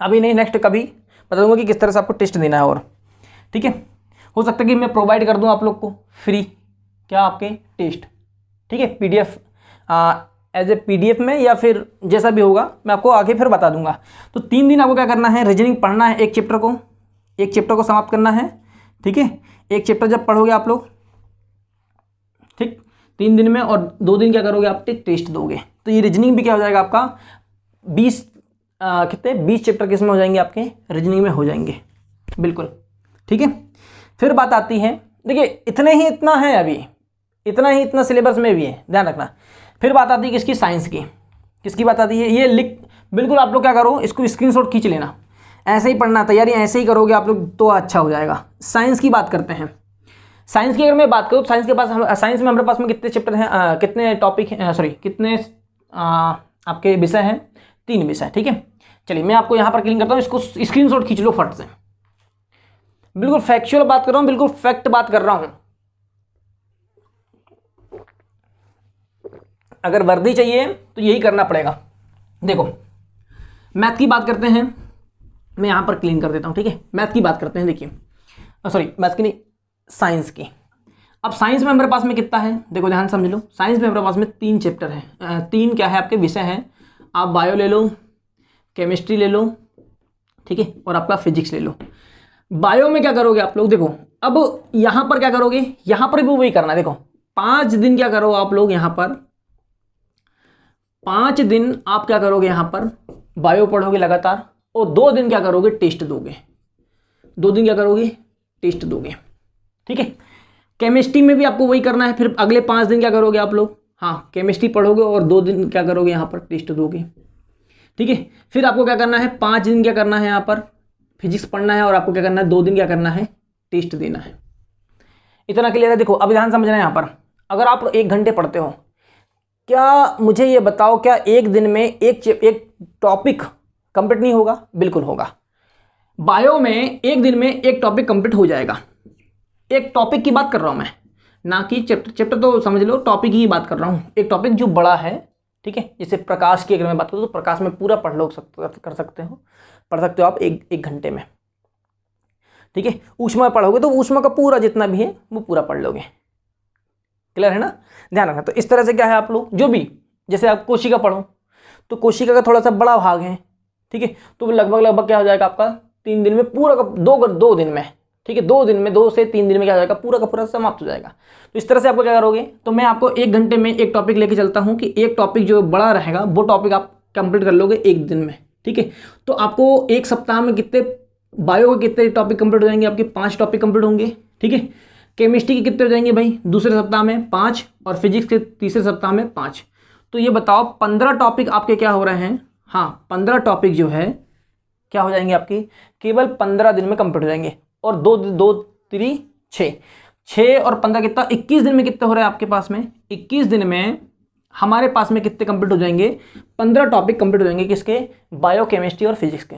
अभी नहीं, नेक्स्ट कभी बता दूंगा कि किस तरह से आपको टेस्ट देना है। और ठीक है, हो सकता है कि मैं प्रोवाइड कर दूं आप लोग को फ्री क्या आपके टेस्ट, ठीक है, पीडीएफ एज ए पीडीएफ में, या फिर जैसा भी होगा मैं आपको आगे फिर बता दूंगा। तो 3 दिन आपको क्या करना है, रीजनिंग पढ़ना है, एक चैप्टर को समाप्त करना है, ठीक है। एक चैप्टर जब पढ़ोगे आप लोग, ठीक, 3 दिन में, और 2 दिन क्या करोगे आप टेस्ट दोगे। तो ये रीजनिंग भी क्या हो जाएगा आपका 20 चैप्टर किस में हो जाएंगे आपके रीजनिंग में हो जाएंगे, बिल्कुल, ठीक है। फिर बात आती है, देखिए इतना है अभी, इतना सिलेबस में भी है, ध्यान रखना। फिर बात आती है किसकी, साइंस की। किसकी बात आती है, ये लिख, बिल्कुल आप लोग क्या करो, इसको स्क्रीनशॉट खींच लेना, ऐसे ही पढ़ना, तैयारी ऐसे ही करोगे आप लोग तो अच्छा हो जाएगा। साइंस की बात करते हैं। साइंस की अगर मैं बात करूँ, साइंस में हमारे पास में कितने चैप्टर हैं, कितने टॉपिक हैं, सॉरी कितने आपके विषय हैं, 3 विषय, ठीक है। चलिए मैं आपको यहाँ पर क्लिक करता हूँ, इसको स्क्रीनशॉट खींच लो फट से। बिल्कुल फैक्चुअल बात कर रहा हूँ, बिल्कुल फैक्ट बात कर रहा हूँ। अगर वर्दी चाहिए तो यही करना पड़ेगा। देखो मैथ की बात करते हैं, मैं यहाँ पर क्लीन कर देता हूँ, ठीक है। मैथ की बात करते हैं, देखिए सॉरी मैथ की नहीं, साइंस की। अब साइंस में हमारे पास में कितना है, देखो ध्यान समझ लो। साइंस में हमारे पास में 3 चैप्टर हैं, 3 क्या है आपके विषय हैं। आप बायो ले लो, केमिस्ट्री ले लो, ठीक है, और आपका फिजिक्स ले लो। बायो में क्या करोगे आप लोग, देखो अब यहाँ पर क्या करोगे, यहाँ पर भी वही करना है। देखो 5 दिन क्या करो आप लोग, यहाँ पर 5 दिन आप क्या करोगे, यहाँ पर बायो पढ़ोगे लगातार, और 2 दिन क्या करोगे, टेस्ट दोगे। 2 दिन क्या करोगे, टेस्ट दोगे, ठीक है। केमिस्ट्री में भी आपको वही करना है। फिर अगले 5 दिन क्या करोगे आप लोग, हाँ केमिस्ट्री पढ़ोगे, और 2 दिन क्या करोगे, यहाँ पर टेस्ट दोगे, ठीक है। फिर आपको क्या करना है, 5 दिन क्या करना है, यहाँ पर फिजिक्स पढ़ना है, और आपको क्या करना है, 2 दिन क्या करना है, टेस्ट देना है। इतना क्लियर है। देखो अब ध्यान समझना है, यहाँ पर अगर आप 1 घंटे पढ़ते हो, क्या मुझे ये बताओ, क्या एक दिन में एक टॉपिक कंप्लीट नहीं होगा? बिल्कुल होगा। बायो में एक दिन में एक टॉपिक कंप्लीट हो जाएगा। एक टॉपिक की बात कर रहा हूं मैं, ना कि चैप्टर तो समझ लो, टॉपिक की बात कर रहा हूं। एक टॉपिक जो बड़ा है, ठीक है। जैसे प्रकाश की अगर मैं बात करूं तो प्रकाश में पूरा पढ़ सकते हो आप एक घंटे में, ठीक है। ऊष्मा पढ़ोगे तो ऊष्मा का पूरा जितना भी है वो पूरा पढ़ लोगे। क्लियर है ना, ध्यान रखना। तो इस तरह से क्या है, आप लोग जो भी, जैसे आप कोशिका पढ़ो तो कोशिका का थोड़ा सा बड़ा भाग है, ठीक है। तो लगभग क्या हो जाएगा आपका 3 दिन में पूरा का 2 दिन में, ठीक है, 2 दिन में, 2 से 3 दिन में क्या हो जाएगा, पूरा का पूरा समाप्त हो जाएगा। तो इस तरह से आपको क्या करोगे, तो मैं आपको 1 घंटे में एक टॉपिक लेके चलता हूँ कि एक टॉपिक जो बड़ा रहेगा वो टॉपिक आप कंप्लीट कर लोगे 1 दिन में, ठीक है। तो आपको 1 सप्ताह में कितने बायो के कितने टॉपिक कंप्लीट हो जाएंगे, आपके 5 टॉपिक कंप्लीट होंगे, ठीक है। केमिस्ट्री के कितने हो जाएंगे भाई, दूसरे सप्ताह में 5, और फिजिक्स के तीसरे सप्ताह में 5। तो ये बताओ 15 टॉपिक आपके क्या हो रहे हैं, हाँ 15 टॉपिक जो है क्या हो जाएंगे आपकी, केवल 15 दिन में कंप्लीट हो जाएंगे। और 2 3 6 और 15 कितना, 21 दिन में कितने हो रहे हैं आपके पास में, 21 दिन में हमारे पास में कितने कंप्लीट हो जाएंगे, 15 टॉपिक कंप्लीट हो जाएंगे। किसके, बायो, केमिस्ट्री और फिजिक्स के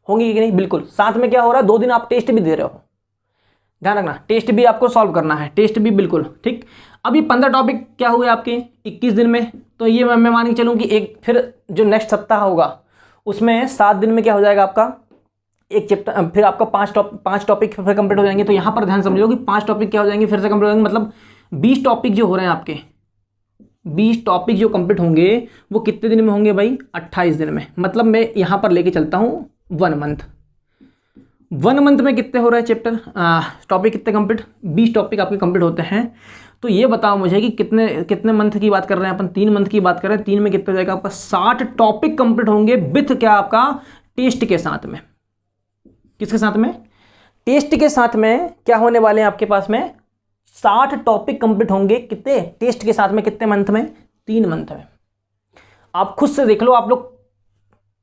होंगे कि नहीं, बिल्कुल। साथ में क्या हो रहा है, 2 दिन आप टेस्ट भी दे रहे हो, ध्यान रखना, टेस्ट भी आपको सॉल्व करना है, टेस्ट भी, बिल्कुल ठीक। अभी 15 टॉपिक क्या हुए आपके 21 दिन में, तो ये मैं मान के चलूँ कि एक, फिर जो नेक्स्ट सप्ताह होगा उसमें 7 दिन में क्या हो जाएगा आपका एक चैप्टर, फिर आपका 5 टॉपिक फिर कंप्लीट हो जाएंगे। तो यहाँ पर ध्यान समझ लो कि 5 टॉपिक क्या हो जाएंगे, फिर से कंप्लीट हो जाएंगे। मतलब 20 टॉपिक जो हो रहे हैं आपके, 20 टॉपिक जो कंप्लीट होंगे वो कितने दिन में होंगे भाई, 28 दिन में। मतलब मैं यहाँ पर लेके चलता हूँ 1 मंथ। 1 मंथ में कितने हो रहे हैं चैप्टर, टॉपिक कितने कंप्लीट, 20 टॉपिक आपके कंप्लीट होते हैं। तो ये बताओ मुझे कि कितने मंथ की बात कर रहे हैं अपन, 3 मंथ की बात कर रहे हैं। 3 में कितना हो जाएगा आपका, 60 टॉपिक कंप्लीट होंगे विथ क्या आपका, टेस्ट के साथ में। किसके साथ में, टेस्ट के साथ में क्या होने वाले हैं आपके पास में, 60 टॉपिक कंप्लीट होंगे कितने, टेस्ट के साथ में। कितने मंथ में, 3 मंथ में। आप खुद से देख लो, आप लोग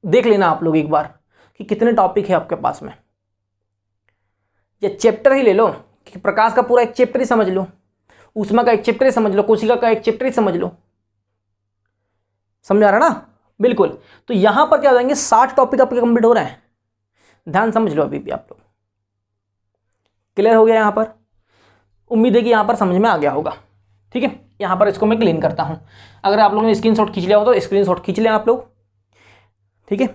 देख लेना आप लोग एक बार कि कितने टॉपिक है आपके पास में। ये चैप्टर ही ले लो कि प्रकाश का पूरा एक चैप्टर ही समझ लो, ऊष्मा का एक चैप्टर ही समझ लो, कोशिका का एक चैप्टर ही समझ लो, समझ आ रहा ना, बिल्कुल। तो यहां पर क्या हो जाएंगे, 60 टॉपिक आपके कंप्लीट हो रहे हैं, ध्यान समझ लो अभी भी आप लोग, क्लियर हो गया यहाँ पर? उम्मीद है कि यहाँ पर समझ में आ गया होगा। ठीक है, यहाँ पर इसको मैं क्लीन करता हूँ। अगर आप लोगों ने स्क्रीनशॉट खींच लिया हो तो स्क्रीनशॉट खींच लें आप लोग। ठीक है,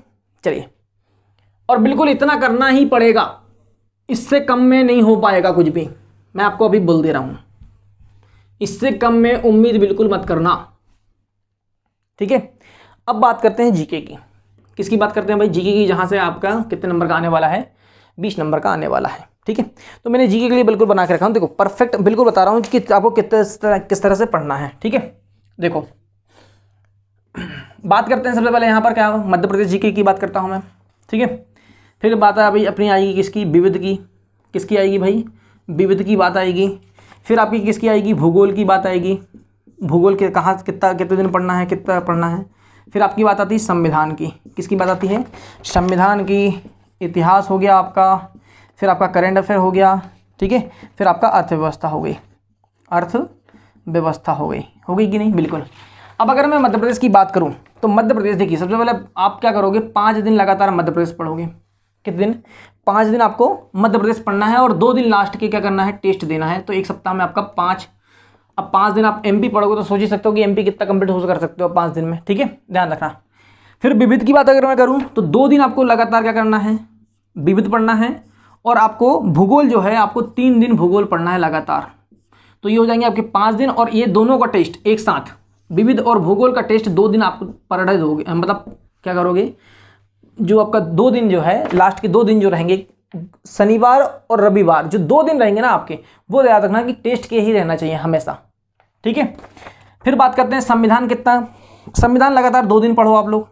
चलिए, और बिल्कुल इतना करना ही पड़ेगा, इससे कम में नहीं हो पाएगा कुछ भी, मैं आपको अभी बोल दे रहा हूँ। इससे कम में उम्मीद बिल्कुल मत करना। ठीक है, अब बात करते हैं जीके की। किसकी बात करते हैं भाई? जीके की, जहाँ से आपका कितने नंबर का आने वाला है? 20 नंबर का आने वाला है। ठीक है, तो मैंने जीके के लिए बिल्कुल बना के रखा हूँ। देखो परफेक्ट बिल्कुल बता रहा हूँ कि आपको किस तरह से पढ़ना है। ठीक है, देखो बात करते हैं सबसे पहले यहाँ पर क्या, मध्य प्रदेश जीके की बात करता हूँ मैं। ठीक है, फिर बात है भाई अपनी आएगी किसकी? विविध की। किसकी आएगी भाई? विविध की बात आएगी। फिर आपकी किसकी आएगी? भूगोल की बात आएगी। भूगोल के कहाँ कितने दिन पढ़ना है, कितना पढ़ना है। फिर आपकी बात आती है संविधान की। किसकी बात आती है? संविधान की। इतिहास हो गया आपका, फिर आपका करंट अफेयर हो गया। ठीक है, फिर आपका अर्थव्यवस्था हो गई। अर्थव्यवस्था हो गई कि नहीं? बिल्कुल। अब अगर मैं मध्य प्रदेश की बात करूं तो मध्य प्रदेश देखिए, सबसे पहले आप क्या करोगे? 5 दिन लगातार मध्य प्रदेश पढ़ोगे। कितने दिन? 5 दिन आपको मध्य प्रदेश पढ़ना है और 2 दिन लास्ट के क्या करना है? टेस्ट देना है। तो एक सप्ताह में आपका 5। अब 5 दिन आप एमपी पढ़ोगे तो सोच ही सकते हो कि एमपी कितना कंप्लीट हो कर सकते हो 5 दिन में। ठीक है, ध्यान रखना। फिर विविध की बात अगर मैं करूँ तो 2 दिन आपको लगातार क्या करना है? विविध पढ़ना है। और आपको भूगोल जो है, आपको 3 दिन भूगोल पढ़ना है लगातार। तो ये हो जाएंगे आपके 5 दिन, और ये दोनों का टेस्ट एक साथ, विविध और भूगोल का टेस्ट 2 दिन आप पर डे दोगे। मतलब क्या करोगे? जो आपका 2 दिन जो है, लास्ट के 2 दिन जो रहेंगे, शनिवार और रविवार, जो 2 दिन रहेंगे ना आपके, वो याद रखना कि टेस्ट के ही रहना चाहिए हमेशा। ठीक है, फिर बात करते हैं संविधान कितना? संविधान लगातार 2 दिन पढ़ो आप लोग।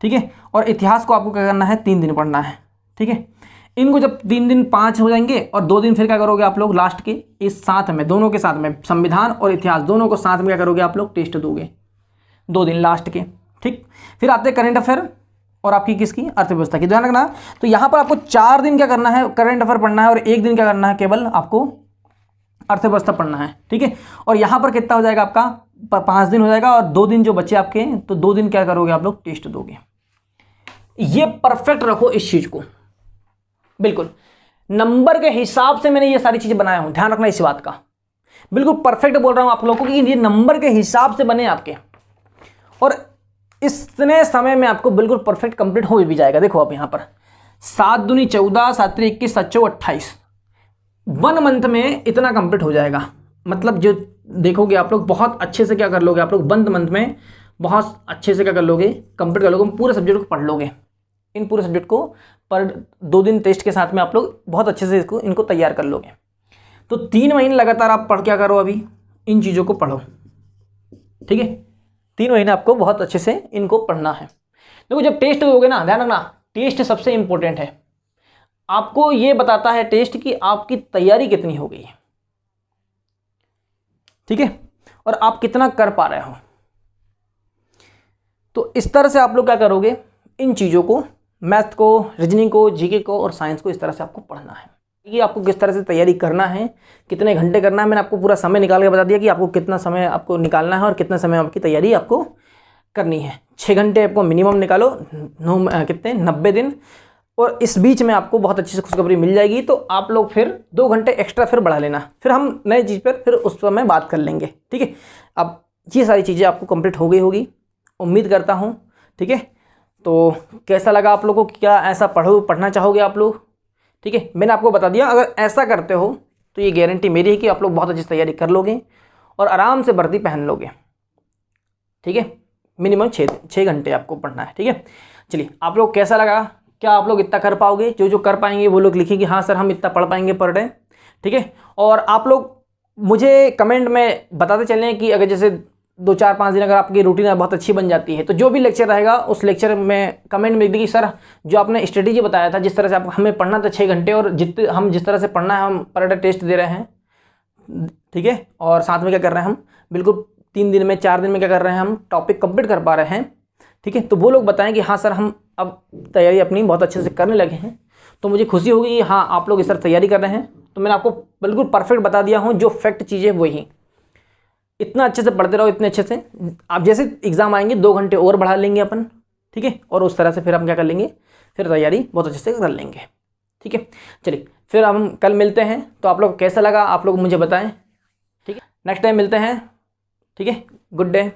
ठीक है, और इतिहास को आपको क्या करना है? 3 दिन पढ़ना है। ठीक है, इनको जब 3 दिन 5 हो जाएंगे और 2 दिन फिर क्या करोगे आप लोग? लास्ट के इस साथ में, दोनों के साथ में, संविधान और इतिहास दोनों को साथ में क्या करोगे आप लोग? टेस्ट दोगे 2 दिन लास्ट के। ठीक, फिर आते हैं करंट अफेयर और आपकी किसकी? अर्थव्यवस्था की। ध्यान रखना, तो यहाँ पर आपको 4 दिन क्या करना है? करंट अफेयर पढ़ना है, और 1 दिन क्या करना है? केवल आपको अर्थव्यवस्था पढ़ना है। ठीक है, और यहाँ पर कितना हो जाएगा आपका? 5 दिन हो जाएगा, और 2 दिन जो बचे आपके, तो 2 दिन क्या करोगे आप लोग? टेस्ट दोगे। ये परफेक्ट रखो इस चीज को, बिल्कुल नंबर के हिसाब से मैंने ये सारी चीजें बनाया हूं। ध्यान रखना इस बात का, बिल्कुल परफेक्ट बोल रहा हूं आप लोगों को कि ये नंबर के हिसाब से बने आपके, और इतने समय में आपको बिल्कुल परफेक्ट कंप्लीट हो भी जाएगा। देखो आप यहां पर 7 दूनी 14, 7 त्रिक 21, 7 चौक 28, 1 मंथ में इतना कंप्लीट हो जाएगा। मतलब जो देखोगे आप लोग बहुत अच्छे से क्या कर लोगे आप लोग? 1 मंथ में बहुत अच्छे से क्या कर लोगे? कंप्लीट कर लोगे, पूरे सब्जेक्ट को पढ़ लोगे। इन पूरे सब्जेक्ट को पर 2 दिन टेस्ट के साथ में आप लोग बहुत अच्छे से इनको तैयार कर लोगे। तो 3 महीने लगातार आप पढ़ क्या करो? अभी इन चीज़ों को पढ़ो। ठीक है, 3 महीने आपको बहुत अच्छे से इनको पढ़ना है। देखो जब टेस्ट दोगे ना, ध्यान रखना, टेस्ट सबसे इंपॉर्टेंट है। आपको ये बताता है टेस्ट कि आपकी तैयारी कितनी हो गई है। ठीक है, और आप कितना कर पा रहे हो। तो इस तरह से आप लोग क्या करोगे? इन चीज़ों को, मैथ को, रीजनिंग को, जीके को और साइंस को, इस तरह से आपको पढ़ना है कि आपको किस तरह से तैयारी करना है, कितने घंटे करना है। मैंने आपको पूरा समय निकाल के बता दिया कि आपको कितना समय आपको निकालना है और कितना समय आपकी तैयारी आपको करनी है। 6 घंटे आपको मिनिमम निकालो, 90 दिन, और इस बीच में आपको बहुत अच्छी से खुशखबरी मिल जाएगी। तो आप लोग फिर 2 घंटे एक्स्ट्रा फिर बढ़ा लेना, फिर हम नए चीज़ पर फिर उस समय बात कर लेंगे। ठीक है, अब ये सारी चीज़ें आपको कंप्लीट हो गई होगी, उम्मीद करता हूँ। ठीक है, तो कैसा लगा आप लोगों को? क्या ऐसा पढ़ना चाहोगे आप लोग? ठीक है, मैंने आपको बता दिया, अगर ऐसा करते हो तो ये गारंटी मेरी है कि आप लोग बहुत अच्छी तैयारी कर लोगे और आराम से वर्दी पहन लोगे। ठीक है, मिनिमम 6 घंटे आपको पढ़ना है। ठीक है, चलिए आप लोग कैसा लगा? क्या आप लोग इतना कर पाओगे? जो कर पाएंगे वो लोग लिखेंगे हाँ सर हम इतना पढ़ पाएंगे पर डे। ठीक है, और आप लोग मुझे कमेंट में बताते चलें कि अगर जैसे 2, 4, 5 दिन अगर आपकी रूटीन बहुत अच्छी बन जाती है तो जो भी लेक्चर रहेगा उस लेक्चर में कमेंट में लिख दी कि सर जो आपने स्ट्रेटेजी बताया था, जिस तरह से आप हमें पढ़ना था 6 घंटे, और हम जिस तरह से पढ़ना है हम पर डे टेस्ट दे रहे हैं। ठीक है, और साथ में क्या कर रहे हैं हम? बिल्कुल 3 दिन में 4 दिन में क्या कर रहे हैं? हम टॉपिक कंप्लीट कर पा रहे हैं। ठीक है, तो वो लोग बताएं कि हाँ सर हम अब तैयारी अपनी बहुत अच्छे से करने लगे हैं, तो मुझे खुशी होगी कि हाँ आप लोग इस तरह तैयारी कर रहे हैं। तो मैंने आपको बिल्कुल परफेक्ट बता दिया हूँ, जो फैक्ट चीज़ें वही। इतना अच्छे से पढ़ते रहो, इतने अच्छे से आप जैसे एग्जाम आएंगे 2 घंटे और बढ़ा लेंगे अपन। ठीक है, और उस तरह से फिर हम क्या कर लेंगे? फिर तैयारी बहुत अच्छे से कर लेंगे। ठीक है, चलिए फिर हम कल मिलते हैं। तो आप लोग को कैसा लगा आप लोग मुझे बताएं, ठीक है। नेक्स्ट टाइम मिलते हैं, ठीक है। Good day.